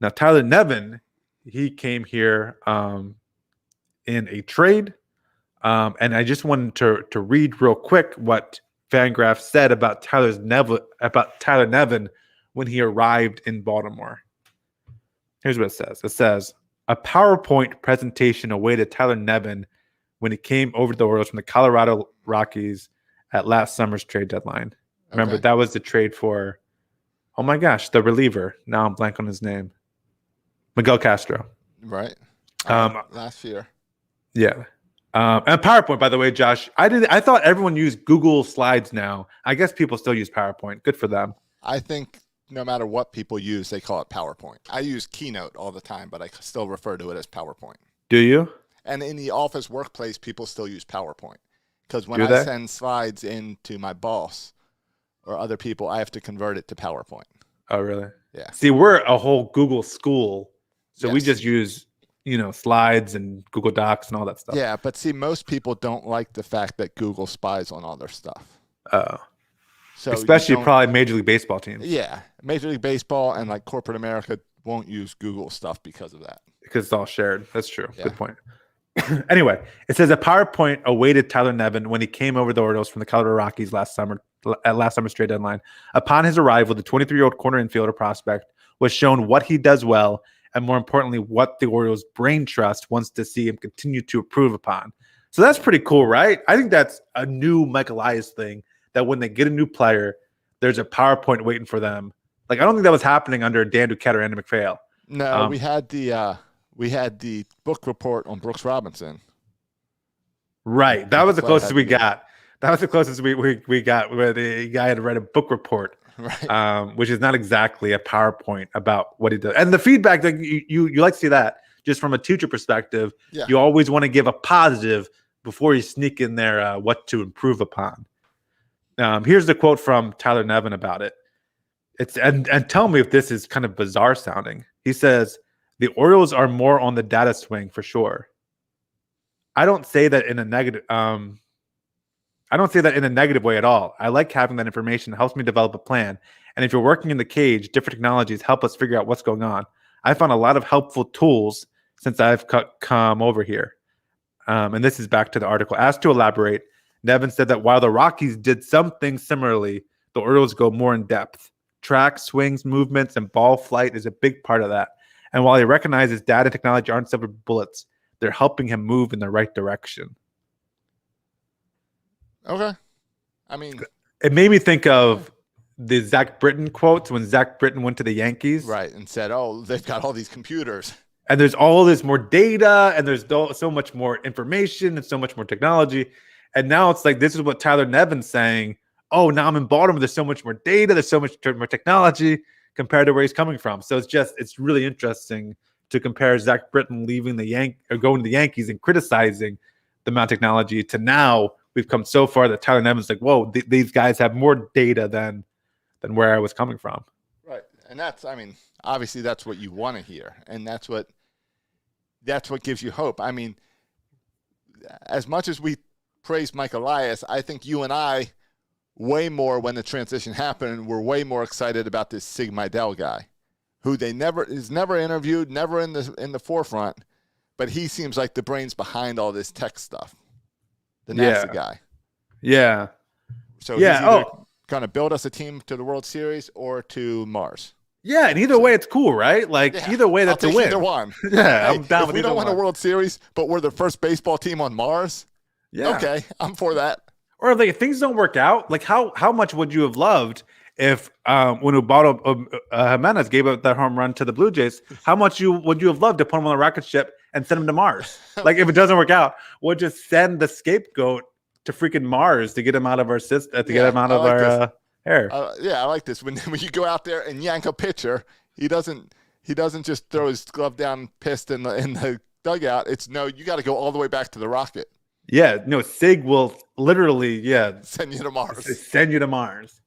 Now, Tyler Nevin, he came here in a trade. And I just wanted to read real quick what Fangraphs said about Tyler Nevin when he arrived in Baltimore. Here's what it says. It says, a PowerPoint presentation awaited Tyler Nevin when he came over to the Orioles from the Colorado Rockies at last summer's trade deadline. Remember, that was the trade for, oh my gosh, the reliever. Now I'm blank on his name. Miguel Castro. Right. Last year. Yeah. And PowerPoint, by the way, Josh, I thought everyone used Google Slides now. I guess people still use PowerPoint. Good for them. I think no matter what people use, they call it PowerPoint. I use Keynote all the time, but I still refer to it as PowerPoint. Do you? And in the office workplace, people still use PowerPoint. Because when I send slides in to my boss or other people, I have to convert it to PowerPoint. Oh, really? Yeah. See, we're a whole Google school, so we just use slides and Google Docs and all that stuff. Yeah, but see, most people don't like the fact that Google spies on all their stuff. Oh. So especially probably Major League Baseball teams. Yeah. Major League Baseball and like corporate America won't use Google stuff because of that. Because it's all shared. That's true. Yeah. Good point. Anyway, it says a PowerPoint awaited Tyler Nevin when he came over the Orioles from the Colorado Rockies last summer's trade deadline. Upon his arrival, the 23-year-old corner infielder prospect was shown what he does well, and more importantly, what the Orioles' brain trust wants to see him continue to improve upon. So that's pretty cool, right? I think that's a new Mike Elias thing, that when they get a new player, there's a PowerPoint waiting for them. Like, I don't think that was happening under Dan Duquette or Andy McPhail. No, we had the book report on Brooks Robinson. Right. That was the closest we got. That was the closest we got, where the guy had to write a book report. Right. Which is not exactly a PowerPoint about what he does. And the feedback, that you like to see that just from a teacher perspective. Yeah. You always want to give a positive before you sneak in there what to improve upon. Here's the quote from Tyler Nevin about it. And tell me if this is kind of bizarre sounding. He says, the Orioles are more on the data swing for sure. I don't say that in a negative way at all. I like having that information. It helps me develop a plan. And if you're working in the cage, different technologies help us figure out what's going on. I found a lot of helpful tools since I've come over here. And this is back to the article. Asked to elaborate, Nevin said that while the Rockies did something similarly, the Orioles go more in depth. Track, swings, movements, and ball flight is a big part of that. And while he recognizes data and technology aren't silver bullets, they're helping him move in the right direction. Okay. I mean, it made me think of the Zach Britton quotes when Zach Britton went to the Yankees. Right. And said, oh, they've got all these computers. And there's all this more data, and there's so much more information and so much more technology. And now it's like, this is what Tyler Nevin's saying. Oh, now I'm in Baltimore. There's so much more data. There's so much more technology compared to where he's coming from. So it's really interesting to compare Zach Britton leaving going to the Yankees and criticizing the amount of technology to now we've come so far that Tyler Nevin's like, whoa, these guys have more data than where I was coming from. Right. And obviously that's what you want to hear. And that's what gives you hope. I mean, as much as we praise Mike Elias, I think you and I way more when the transition happened, we're way more excited about this Sig Mejdal guy, who is never interviewed, never in the forefront, but he seems like the brains behind all this tech stuff. The NASA guy. Yeah. So he's either going to build us a team to the World Series or to Mars. Yeah, and either way, it's cool, right? Like, either way, that's a win. Either one. Yeah, I'm down if with we either don't win one. a World Series, but we're the first baseball team on Mars, okay, I'm for that. Or like if things don't work out, like how much would you have loved if when Ubaldo Jimenez gave up that home run to the Blue Jays, how much would you have loved to put him on a rocket ship and send him to Mars? Like if it doesn't work out, we'll just send the scapegoat to freaking Mars to get him out of our system, to get him out of our hair. I like this. When you go out there and yank a pitcher, he doesn't just throw his glove down pissed in the dugout. It's no, you got to go all the way back to the rocket. Yeah, no, Sig will literally, send you to Mars. Send you to Mars.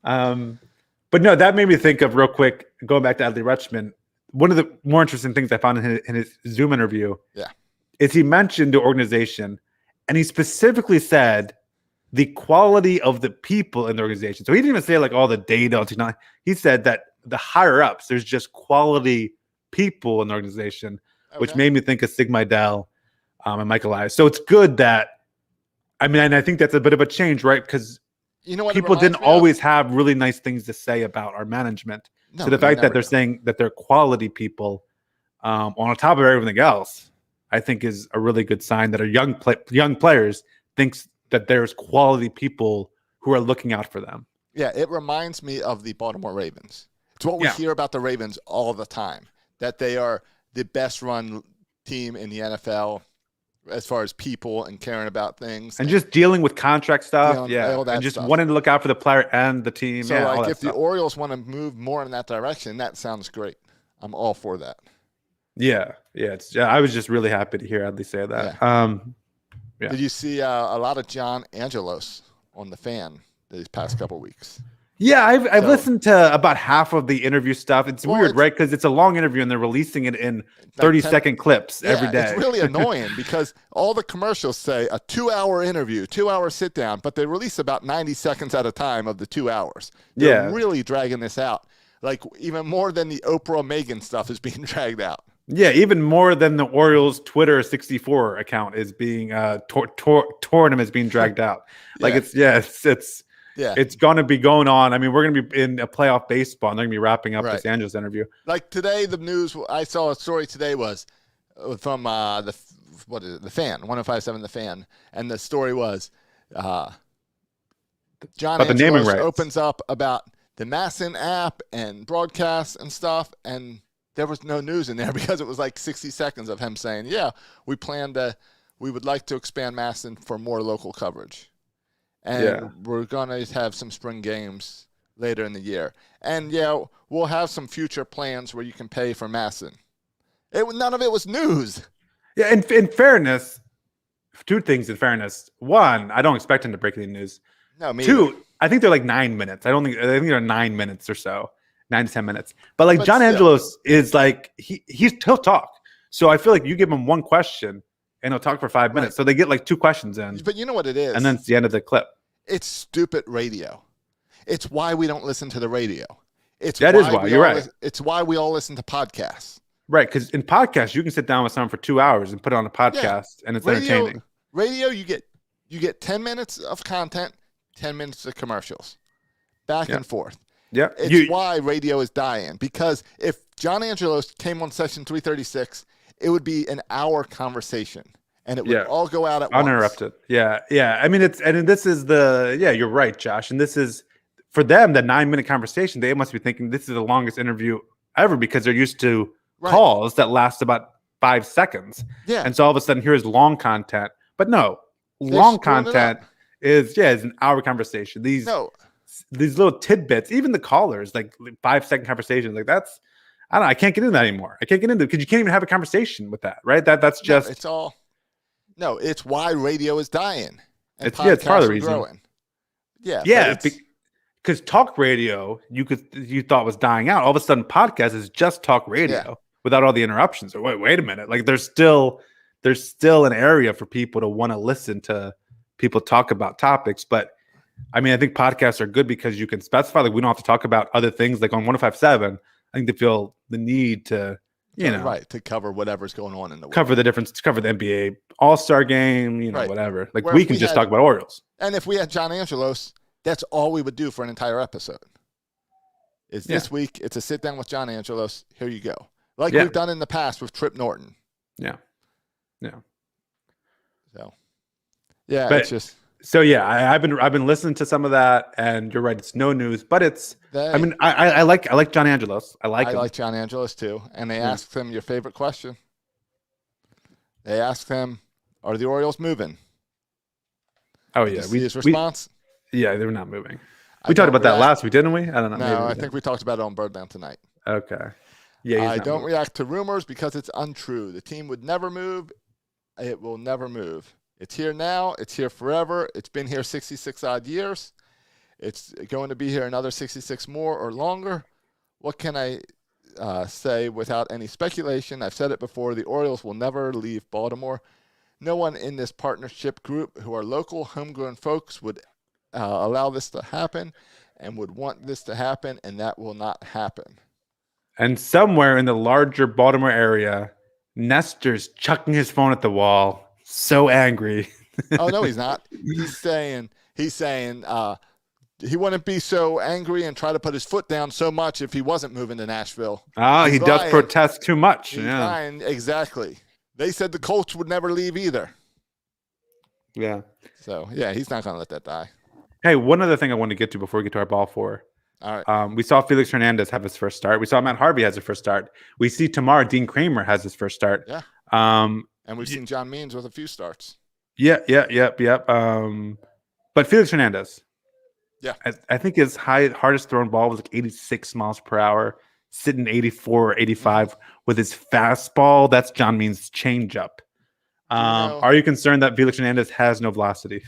But no, that made me think of real quick, going back to Adley Rutschman, one of the more interesting things I found in his Zoom interview is he mentioned the organization, and he specifically said the quality of the people in the organization. So he didn't even say like all the data and technology. He said that the higher ups, there's just quality people in the organization, which made me think of Sig Mejdal and Michael Elias. So it's good that, and I think that's a bit of a change, right? Because people didn't always have really nice things to say about our management. So the fact that they're saying that they're quality people on top of everything else, I think is a really good sign that our young players thinks that there's quality people who are looking out for them. Yeah, it reminds me of the Baltimore Ravens. It's what we hear about the Ravens all the time, that they are the best run team in the NFL as far as people and caring about things. And just dealing with contract stuff. All that and just stuff. wanting to look out for the player and the team. So like if the Orioles want to move more in that direction, that sounds great. I'm all for that. Yeah. I was just really happy to hear Adley say that. Yeah. Did you see a lot of John Angelos on The Fan these past couple of weeks? Yeah, I've listened to about half of the interview stuff. It's weird, right? Because it's a long interview and they're releasing it in 30-second clips every day. It's really annoying because all the commercials say a 2-hour interview, 2-hour sit down, but they release about 90 seconds at a time of the 2 hours. They're really dragging this out. Like even more than the Oprah Megan stuff is being dragged out. Yeah, even more than the Orioles Twitter 64 account is being torn is being dragged out. Like it's going to be going on. I mean, we're going to be in a playoff baseball, and they're going to be wrapping up this Angeles interview. Like today, the news I saw a story today was from the Fan 105.7 The Fan, and the story was John Angelos opens up about the MASN app and broadcasts and stuff, and there was no news in there because it was like 60 seconds of him saying, we would like to expand MASN for more local coverage. And we're going to have some spring games later in the year. And, we'll have some future plans where you can pay for MASN. None of it was news. Yeah, in fairness, two things in fairness. One, I don't expect him to break any news. No, me Two, either. I think they're like 9 minutes. I think they're 9 minutes or so. 9 to 10 minutes. But John Angelos is like, he'll talk. So I feel like you give him one question and he'll talk for 5 minutes. So they get like 2 questions in. But you know what it is? And then it's the end of the clip. It's stupid radio. It's why we don't listen to the radio. That is why. You're right. It's why we all listen to podcasts. Right, because in podcasts, you can sit down with someone for 2 hours and put it on a podcast, and it's entertaining. Radio, you get 10 minutes of content, 10 minutes of commercials. Back and forth. Yeah, it's why radio is dying. Because if John Angelos came on session 336, it would be an hour conversation, and it would all go out at uninterrupted. Once. Yeah. I mean, this is you're right, Josh. And this is for them the 9-minute conversation. They must be thinking this is the longest interview ever because they're used to calls that last about 5 seconds. Yeah, and so all of a sudden here's long content, but no, long content is an hour conversation. These little tidbits, even the callers, like 5-second conversations, like that's, I don't know, I can't get into that anymore. I can't get into it because you can't even have a conversation with that, right? That's just it's why radio is dying. It's part of the reason. Growing. Because talk radio you thought was dying out. All of a sudden, podcast is just talk radio without all the interruptions. Or wait a minute, like there's still there's still an area for people to want to listen to people talk about topics. But I mean, I think podcasts are good because you can specify, like, we don't have to talk about other things like on 105.7. I think they feel the need to, right, to cover whatever's going on in the world. Cover the difference, cover the NBA All-Star game, Right. whatever. Like, Where we if can we just had- talk about Orioles. And if we had John Angelos, that's all we would do for an entire episode. Is this week, it's a sit down with John Angelos. Here you go. Like we've done in the past with Trip Norton. Yeah. So, yeah, But- it's just. So yeah, I've been listening to some of that, and you're right. It's no news, but it's. I mean, I like John Angelos. I like John Angelos too. And they asked him your favorite question. They asked him, "Are the Orioles moving?" Oh Did yeah, you see his response. Yeah, they're not moving. I We talked don't about that react- last week, didn't we? I don't know. No, I think we talked about it on Birdland Tonight. Okay. Yeah, I don't react to rumors because it's untrue. The team would never move. It will never move. It's here now. It's here forever. It's been here 66 odd years. It's going to be here another 66 more or longer. What can I say without any speculation? I've said it before. The Orioles will never leave Baltimore. No one in this partnership group who are local, homegrown folks would allow this to happen and would want this to happen, and that will not happen. And somewhere in the larger Baltimore area, Nestor's chucking his phone at the wall. So angry. Oh no, he's not. He's saying he wouldn't be so angry and try to put his foot down so much if he wasn't moving to Nashville. Oh, he He's does lying. protest too much. He's Yeah. lying. Exactly. They said the Colts would never leave either. Yeah. So yeah, he's not gonna let that die. Hey, one other thing I want to get to before we get to our ball four. All right. We saw Felix Hernandez have his first start. We saw Matt Harvey has his first start. We see tomorrow Dean Kramer has his first start. Yeah. And we've seen John Means with a few starts. Yep. But Felix Hernandez. Yeah. I think his hardest thrown ball was like 86 miles per hour, sitting 84 or 85 with his fastball. That's John Means' changeup. Are you concerned that Felix Hernandez has no velocity?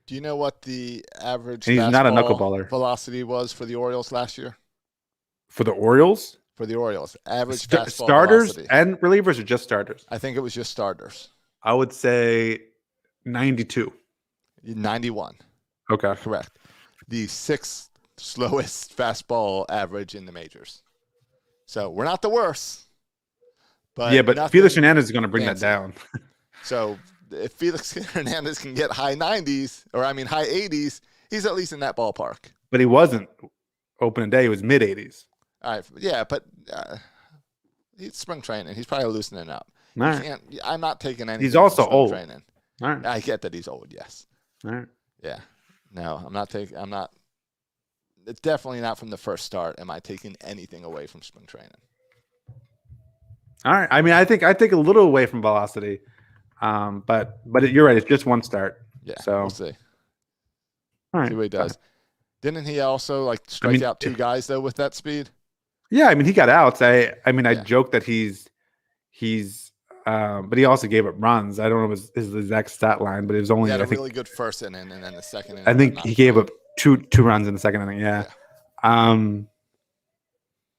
Do you know what the average And he's not a fastball knuckleballer. velocity was for the Orioles last year? For the Orioles? For the Orioles, average fastball Starters velocity. and relievers, or just starters? I think it was just starters. I would say 92. 91. Okay. Correct. The sixth slowest fastball average in the majors. So we're not the worst. But Yeah, but nothing Felix Hernandez is going to bring fancy. that down. So if Felix Hernandez can get high 90s, or I mean high 80s, he's at least in that ballpark. But he wasn't opening day. He was mid 80s. All right. Yeah, but he's spring training. He's probably loosening up. All right. I'm not taking anything. He's also from spring old. Training. All right. I get that he's old. Yes. All right. Yeah. No, I'm not taking. I'm not. It's definitely not from the first start. Am I taking anything away from spring training? All right. I mean, I think I take a little away from velocity, but you're right. It's just one start. Yeah. So We'll see. all right. See what he does. Didn't he also like strike out two guys though with that speed? Yeah, I mean, he got outs. I Yeah. joke that he's, but he also gave up runs. I don't know his exact stat line, but it was only He had I a think really good first inning, and then the second inning. I think he gave up two runs in the second inning. Yeah.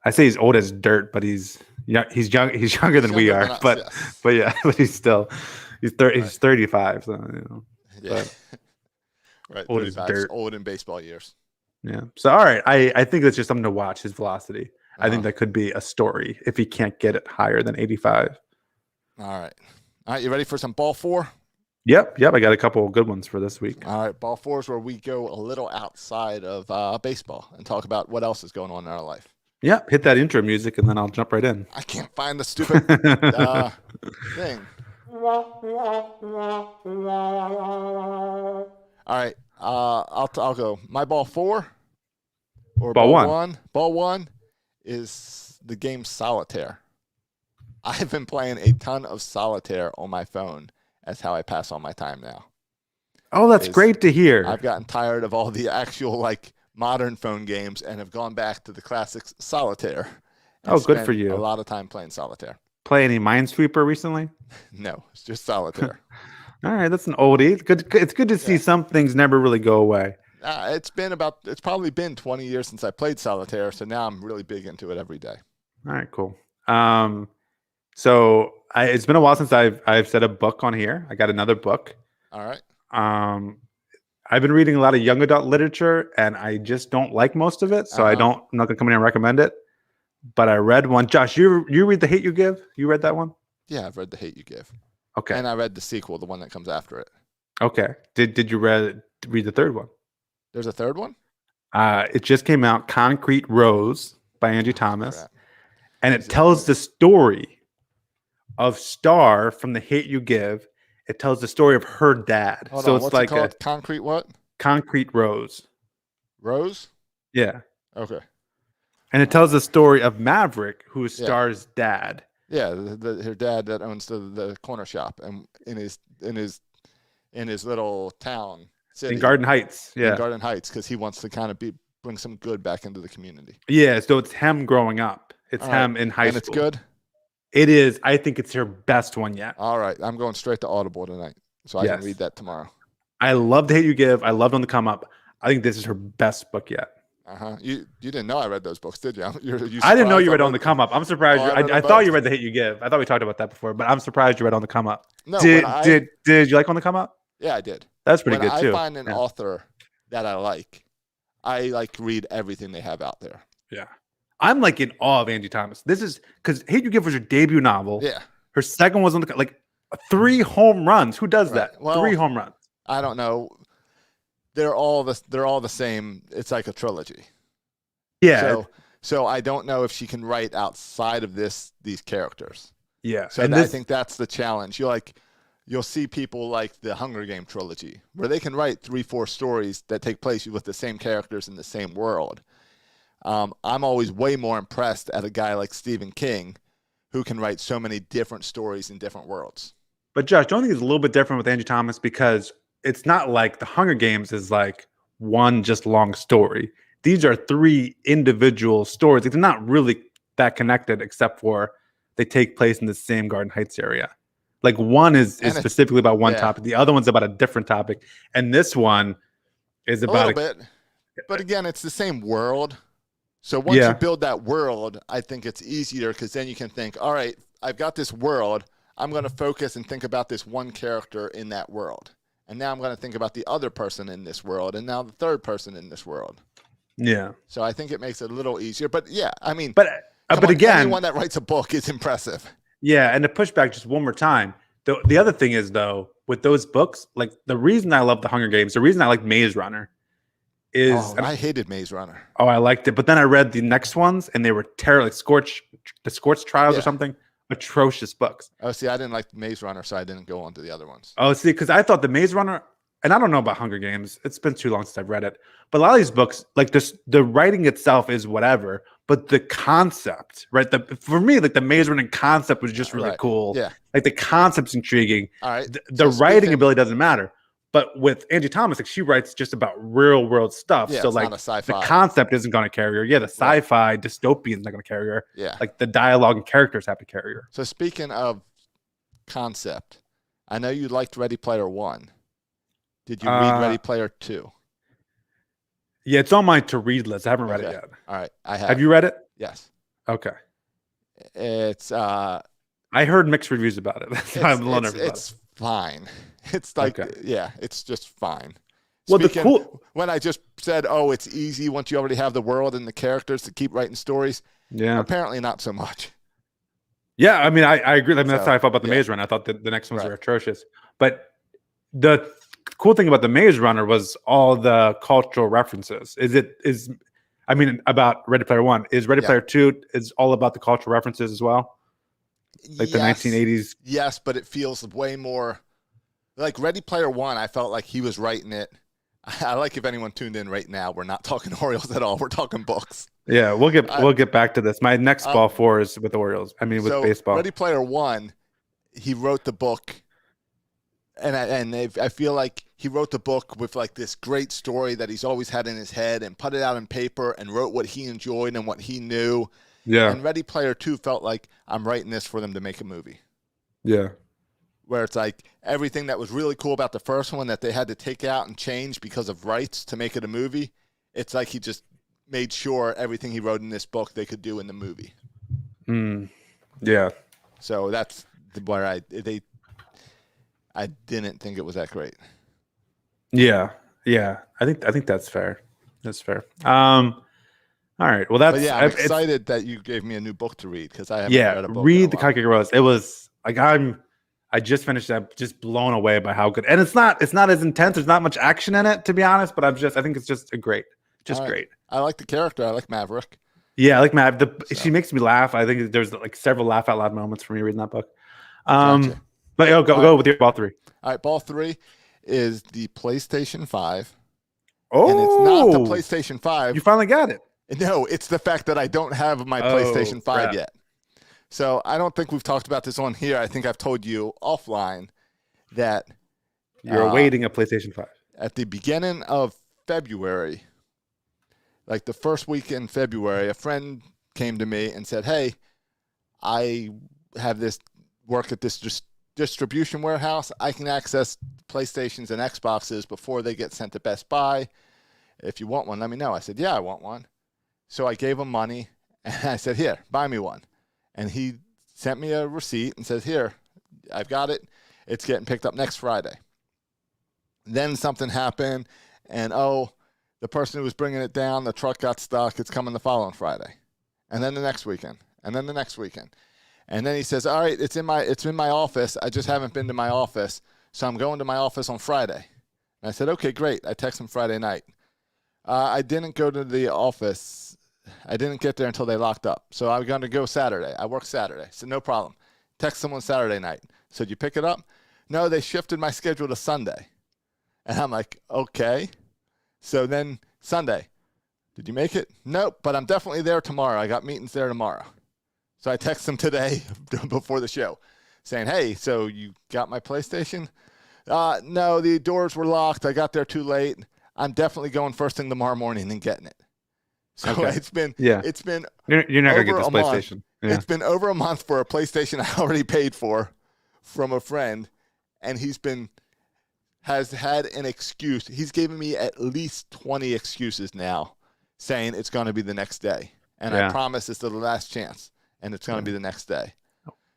I say he's old as dirt, but he's young. He's younger than we are. But yeah, but he's 35. So Yeah. but Right. old as 35 is dirt. old in baseball years. yeah. So all right, I think that's just something to watch. His velocity. I think Uh-huh. that could be a story if he can't get it higher than 85. All right. All right. You ready for some ball four? Yep. I got a couple of good ones for this week. All right. Ball four is where we go a little outside of baseball and talk about what else is going on in our life. Yep. Hit that intro music and then I'll jump right in. I can't find the stupid thing. All right. I'll go. My ball four or Ball one. Ball one is the game solitaire. I've been playing a ton of solitaire on my phone. That's how I pass all my time now. Oh, that's great to hear. I've gotten tired of all the actual like modern phone games and have gone back to the classics solitaire. and Oh, good for spent you. A lot of time playing solitaire. Play any Minesweeper recently? No, it's just solitaire. All right, that's an oldie. It's good to see some things never really go away. It's probably been 20 years since I played solitaire, so now I'm really big into it every day. All right, cool. So it's been a while since I've said a book on here. I got another book. All right. I've been reading a lot of young adult literature, and I just don't like most of it. So I'm not gonna come in and recommend it. But I read one. Josh, you read The Hate You Give? You read that one? Yeah, I've read The Hate You Give. Okay. And I read the sequel, the one that comes after it. Okay. Did you read the third one? There's a third one? It just came out, Concrete Rose by Angie Thomas. Crap. And it tells the story of Star from The Hate You Give. It tells the story of her dad. Hold so on, it's what's like it called? Concrete what? Concrete Rose. Rose? Yeah. Okay. And it tells the story of Maverick, who is Star's dad. Yeah, her dad that owns the corner shop and in his little town city. In Garden Heights. Yeah. In Garden Heights, because he wants to kind of bring some good back into the community. Yeah, so it's him growing up. It's him in high school. And it's good? It is. I think it's her best one yet. All right. I'm going straight to Audible tonight, so I can read that tomorrow. I love The Hate You Give. I loved On the Come Up. I think this is her best book yet. You didn't know I read those books, did you? I didn't know you read On the Come Up. I'm surprised. I thought you read The Hate You Give. I thought we talked about that before, but I'm surprised you read On the Come Up. No, did you like On the Come Up? Yeah, I did. That's pretty good too. I find an author that I read everything they have out there. Yeah. I'm like in awe of Angie Thomas. This is because Hate You Give was her debut novel. Yeah. Her second was on the 3 home runs. Who does that? Well, 3 home runs. I don't know. They're all the same. It's like a trilogy. Yeah. So I don't know if she can write outside of these characters. Yeah. So I think that's the challenge. You'll see people like the Hunger Game trilogy, where they can write 3-4 stories that take place with the same characters in the same world. I'm always way more impressed at a guy like Stephen King, who can write so many different stories in different worlds. But Josh, don't think it's a little bit different with Angie Thomas because it's not like the Hunger Games is like one just long story. These are 3 individual stories. They're not really that connected, except for they take place in the same Garden Heights area. Like one is specifically about one topic. The other one's about a different topic. And this one is about a little bit. But again, it's the same world. So once you build that world, I think it's easier because then you can think, all right, I've got this world. I'm going to focus and think about this one character in that world. And now I'm going to think about the other person in this world. And now the third person in this world. Yeah. So I think it makes it a little easier. But yeah, I mean, but again, anyone that writes a book is impressive. Yeah. And to push back just one more time, the other thing is, though, with those books, like the reason I love The Hunger Games, the reason I like Maze Runner is I hated Maze Runner. Oh, I liked it. But then I read the next ones and they were terrible. Like the Scorch Trials or something. Atrocious books. Oh, see, I didn't like Maze Runner, so I didn't go on to the other ones. Oh, see, because I thought the Maze Runner, and I don't know about Hunger Games. It's been too long since I've read it. But a lot of these books, like the writing itself is whatever, but the concept, right? For me, like the Maze Runner concept was just really cool. Yeah. Like the concept's intriguing. All right. The writing ability doesn't matter. But with Angie Thomas, like she writes just about real world stuff. Yeah, so it's like not a sci-fi. The concept isn't going to carry her. Yeah, the sci-fi dystopian is not going to carry her. Yeah. Like the dialogue and characters have to carry her. So speaking of concept, I know you liked Ready Player One. Did you read Ready Player 2? Yeah, it's on my to-read list. I haven't read it yet. All right, I have. Have you read it? Yes. Okay. It's I heard mixed reviews about it. That's why I'm a little nervous about it. It's fine. It's like it's just fine. Well, when I just said, "Oh, it's easy once you already have the world and the characters to keep writing stories." Yeah. Apparently, not so much. Yeah, I mean, I agree. I mean, that's how I felt about the Maze Runner. I thought the next ones were atrocious. But the cool thing about the Maze Runner was all the cultural references. About Ready Player One. Is Ready Player 2 is all about the cultural references as well? Like the 1980s? Yes, but it feels way more like Ready Player One. I felt like he was writing it. I like if anyone tuned in right now, we're not talking Orioles at all. We're talking books. Yeah, we'll get back to this. My next ball 4 is with the Orioles. I mean, with baseball. Ready Player One, he wrote the book, and I feel like he wrote the book with like this great story that he's always had in his head, and put it out on paper, and wrote what he enjoyed and what he knew. Yeah. And Ready Player 2 felt like I'm writing this for them to make a movie. Yeah. Where it's like everything that was really cool about the first one that they had to take out and change because of rights to make it a movie. It's like he just made sure everything he wrote in this book they could do in the movie. Yeah. So that's where I didn't think it was that great. Yeah. I think that's fair. That's fair. All right. Well, that's But yeah, I'm excited that you gave me a new book to read because I haven't read a book. Read The Cocky Rose. It was like I just finished that, just blown away by how good. And it's not as intense. There's not much action in it, to be honest. But I think it's just great. Great. I like the character. I like Maverick. Yeah, I like Mav. She makes me laugh. I think there's like several laugh out loud moments for me reading that book. Gotcha. But go with your ball 3. All right, ball 3 is the PlayStation 5. Oh, and it's not the PlayStation 5. You finally got it. No, it's the fact that I don't have my PlayStation 5 crap. yet. So I don't think we've talked about this on here. I think I've told you offline that you're awaiting a PlayStation 5. At the beginning of February, like the first week in February, a friend came to me and said, "Hey, I have this work at this distribution warehouse. I can access PlayStations and Xboxes before they get sent to Best Buy. If you want one, let me know." I said, "Yeah, I want one." So I gave him money, and I said, "Here, buy me one." And he sent me a receipt and says, "Here, I've got it. It's getting picked up next Friday." Then something happened, and the person who was bringing it down, the truck got stuck. It's coming the following Friday. And then the next weekend, and then the next weekend. And then he says, "All right, it's in my office. I just haven't been to my office, so I'm going to my office on Friday." And I said, "Okay, great." I text him Friday night. I didn't go to the office. I didn't get there until they locked up. So I'm going to go Saturday. I work Saturday. I said, "No problem." Text someone Saturday night. So "Did you pick it up?" "No, they shifted my schedule to Sunday." And I'm like, "Okay." So then Sunday, "Did you make it?" "Nope, but I'm definitely there tomorrow. I got meetings there tomorrow." So I text him today before the show saying, "Hey, so you got my PlayStation?" "No, the doors were locked. I got there too late. I'm definitely going first thing tomorrow morning and getting it." So okay. it's been you're not gonna get this PlayStation. Yeah. It's been over a month for a PlayStation I already paid for from a friend, and has had an excuse. He's given me at least 20 excuses now saying it's going to be the next day. And I promise it's the last chance, and it's going to be the next day.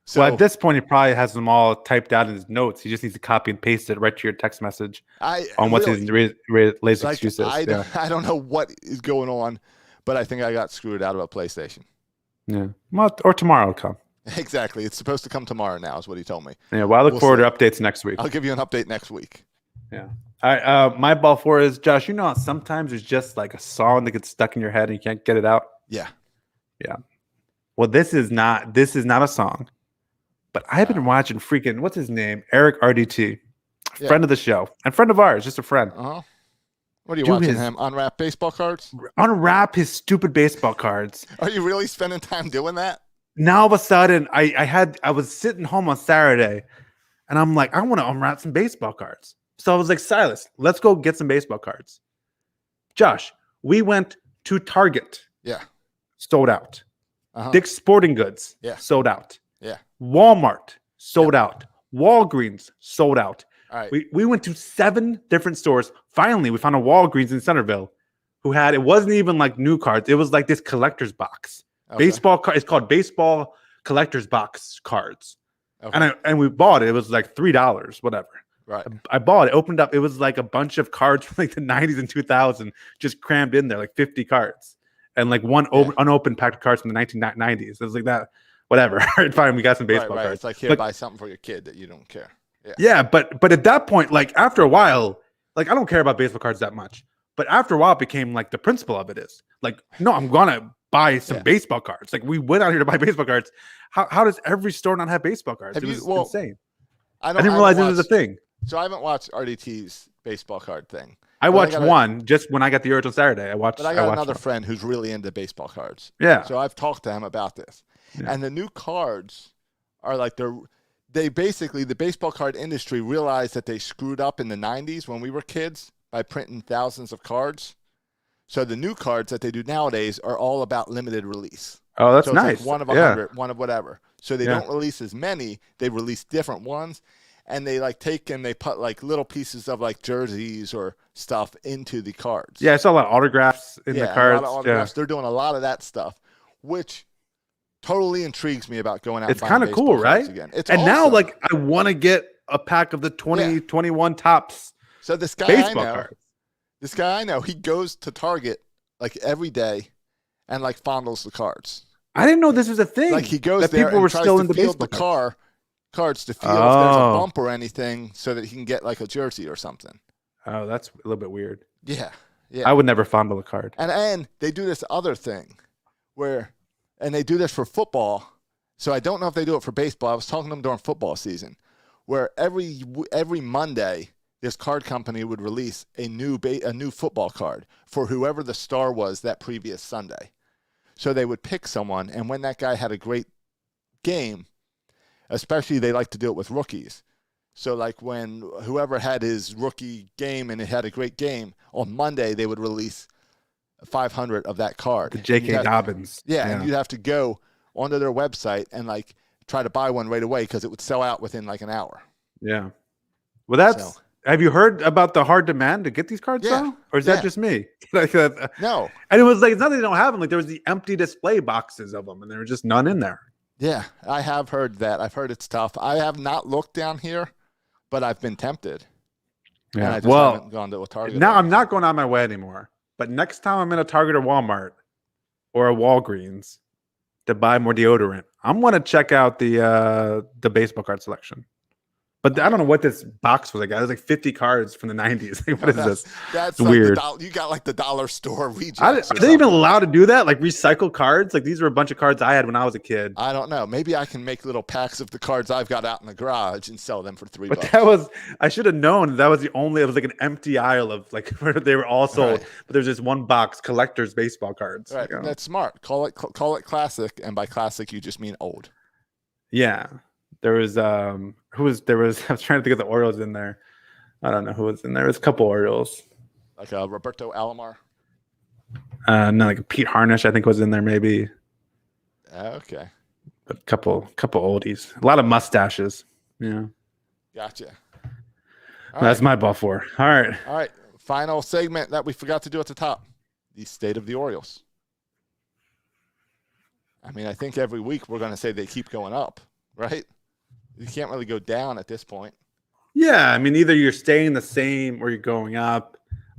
So at this point, he probably has them all typed out in his notes. He just needs to copy and paste it right to your text message what's his latest excuses. I don't know what is going on, but I think I got screwed out of a PlayStation. Yeah. Well, or tomorrow will come. Exactly. It's supposed to come tomorrow now is what he told me. Yeah. Well, I look forward to updates next week. I'll give you an update next week. Yeah. All right. My ball 4 is, Josh, you know how sometimes there's just like a song that gets stuck in your head and you can't get it out? Yeah. Yeah. Well, this is not a song, but I've been watching freaking, what's his name? Eric RDT, friend of the show and friend of ours, just a friend. Uh-huh. What are you watching him? Unwrap baseball cards? Unwrap his stupid baseball cards. Are you really spending time doing that? Now all of a sudden, I was sitting home on Saturday, and I'm like, I want to unwrap some baseball cards. So I was like, Silas, let's go get some baseball cards. Josh, we went to Target. Yeah. Sold out. Uh-huh. Dick's Sporting Goods. Yeah. Sold out. Yeah. Walmart. Sold out. Walgreens. Sold out. All right. We went to 7 different stores. Finally, we found a Walgreens in Centerville who had, it wasn't even like new cards. It was like this collector's box. Okay. Baseball card. It's called Baseball Collector's Box Cards. Okay. And we bought it. It was like $3, whatever. Right. I bought it, opened up. It was like a bunch of cards from like the 90s and 2000 just crammed in there, like 50 cards. And like one unopened pack of cards from the 1990s. It was like that, whatever. Fine, we got some baseball cards. It's like, here, buy something for your kid that you don't care. Yeah, but at that point, like after a while, like I don't care about baseball cards that much. But after a while, it became like the principle of it is like, no, I'm gonna buy some baseball cards. Like we went out here to buy baseball cards. How does every store not have baseball cards? It was insane. I didn't realize it was a thing. So I haven't watched RDT's baseball card thing. I watched one just when I got the Orioles on Saturday. But I got another friend who's really into baseball cards. Yeah. So I've talked to him about this. Yeah. And the new cards are like they basically, the baseball card industry realized that they screwed up in the 90s when we were kids by printing thousands of cards. So the new cards that they do nowadays are all about limited release. Oh, that's so it's nice. Like one of 100, one of whatever. So they don't release as many. They release different ones. And they like take and they put like little pieces of like jerseys or stuff into the cards. Yeah, I saw a lot of autographs in the cards. A lot of autographs. They're doing a lot of that stuff, which totally intrigues me about going out. It's kind of cool, right? Again. It's and awesome. now, like, I want to get a pack of the 2021 Topps So this guy baseball I know, cards. this guy I know, he goes to Target like every day and like fondles the cards. I didn't know this was a thing. Like he goes that there people and were tries still to into feel baseball the cards to feel if there's a Oh. bump or anything so that he can get like a jersey or something. Oh, that's a little bit weird. Yeah. Yeah. I would never fondle a card. And they do this other thing and they do this for football. So I don't know if they do it for baseball. I was talking to them during football season, where every Monday this card company would release a new football card for whoever the star was that previous Sunday. So they would pick someone, and when that guy had a great game, especially they like to do it with rookies. So like when whoever had his rookie game and it had a great game, on Monday they would release 500 of that card. The J.K. Dobbins. Yeah, and you'd have to go onto their website and like try to buy one right away because it would sell out within like an hour. Yeah. Well, have you heard about the hard demand to get these cards though? Or is that just me? No. And it was like, it's not that they don't have them. Like there was the empty display boxes of them and there were just none in there. Yeah, I have heard that. I've heard it's tough. I have not looked down here, but I've been tempted. Yeah. And I just haven't gone to a Target. Now I'm not going on my way anymore. But next time I'm in a Target or Walmart or a Walgreens to buy more deodorant, I'm going to check out the baseball card selection. But I don't know what this box was like. It was like 50 cards from the 90s. Like, what is this? That's like weird. You got like the dollar store rejects. Are they even allowed to do that? Like recycle cards? Like these were a bunch of cards I had when I was a kid. I don't know. Maybe I can make little packs of the cards I've got out in the garage and sell them for $3. But I should have known it was like an empty aisle of like where they were all sold. Right. But there's just one box, collector's baseball cards. Right. Like, that's smart. Call it classic. And by classic, you just mean old. Yeah. There was I was trying to think of the Orioles in there. I don't know who was in there. It was a couple Orioles. Like Roberto Alomar. No, like Pete Harnish, I think was in there maybe. Okay. A couple oldies. A lot of mustaches. Yeah. Gotcha. That's my ball four. All right. All right. Final segment that we forgot to do at the top. The state of the Orioles. I mean, I think every week we're going to say they keep going up, right? You can't really go down at this point. Yeah, I mean, either you're staying the same or you're going up.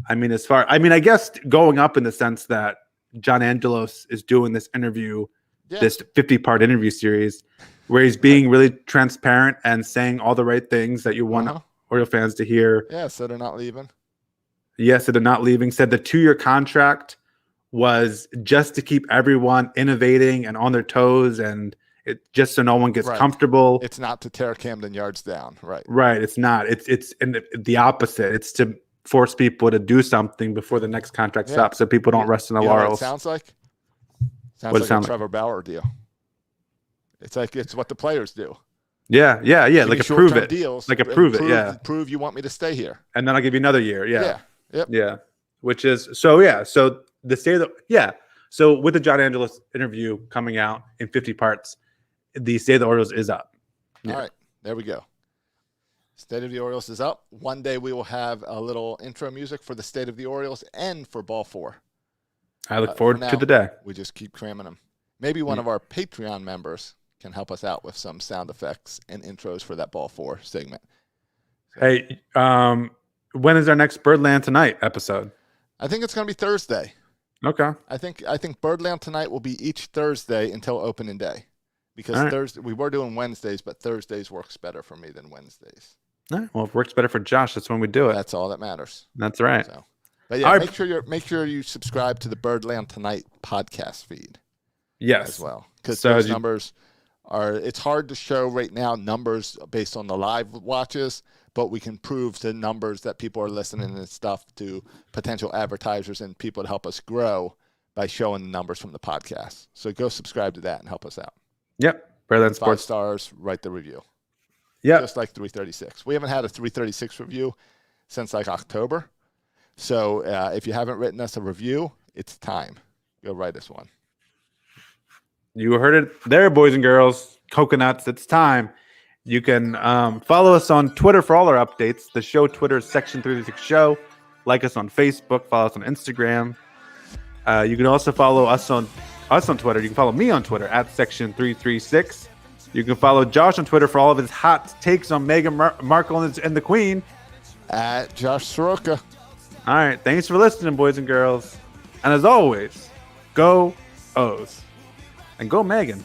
I mean, I guess going up in the sense that John Angelos is doing this interview, this 50-part interview series, where he's being really transparent and saying all the right things that you want Oriole fans to hear. Yeah, so they're not leaving. Yes, so they're not leaving. Said the 2-year contract was just to keep everyone innovating and on their toes and just so no one gets comfortable. It's not to tear Camden Yards down, right? Right. It's not. It's in the opposite. It's to force people to do something before the next contract stops, so people don't rest in the laurels. Know what it sounds like? Sounds like a Trevor Bauer deal. It's like it's what the players do. Yeah. Like a prove it. Deals, like a prove it. Yeah. Prove you want me to stay here, and then I'll give you another year. Yeah. Yeah. Yep. Yeah. Which is so. Yeah. So the state of the So with the John Angelos interview coming out in 50 parts. The state of the Orioles is up. Yeah. All right, there we go. State of the Orioles is up. One day we will have a little intro music for the State of the Orioles and for Ball 4. I look forward to the day. We just keep cramming them. Maybe one of our Patreon members can help us out with some sound effects and intros for that Ball 4 segment. So, hey, when is our next Birdland Tonight episode? I think it's going to be Thursday. Okay. I think Birdland Tonight will be each Thursday until opening day. Because Thursday we were doing Wednesdays, but Thursdays works better for me than Wednesdays. All right. Well, if it works better for Josh, that's when we do it. That's all that matters. That's right. So, but yeah, make sure you subscribe to the Birdland Tonight podcast feed. Yes, as well, because those numbers it's hard to show right now numbers based on the live watches, but we can prove the numbers that people are listening and stuff to potential advertisers and people to help us grow by showing the numbers from the podcast. So go subscribe to that and help us out. Yep. Birdland Sports. 5 stars, write the review. Yeah. Just like 336. We haven't had a 336 review since like October. So if you haven't written us a review, it's time. Go write us one. You heard it there, boys and girls. Coconuts, it's time. You can follow us on Twitter for all our updates. The show Twitter is Section 336 Show. Like us on Facebook. Follow us on Instagram. You can also follow us on us on Twitter. You can follow me on Twitter at Section336. You can follow Josh on Twitter for all of his hot takes on Meghan Markle and the Queen. At Josh Soroka. All right. Thanks for listening, boys and girls. And as always, go O's. And go Megan.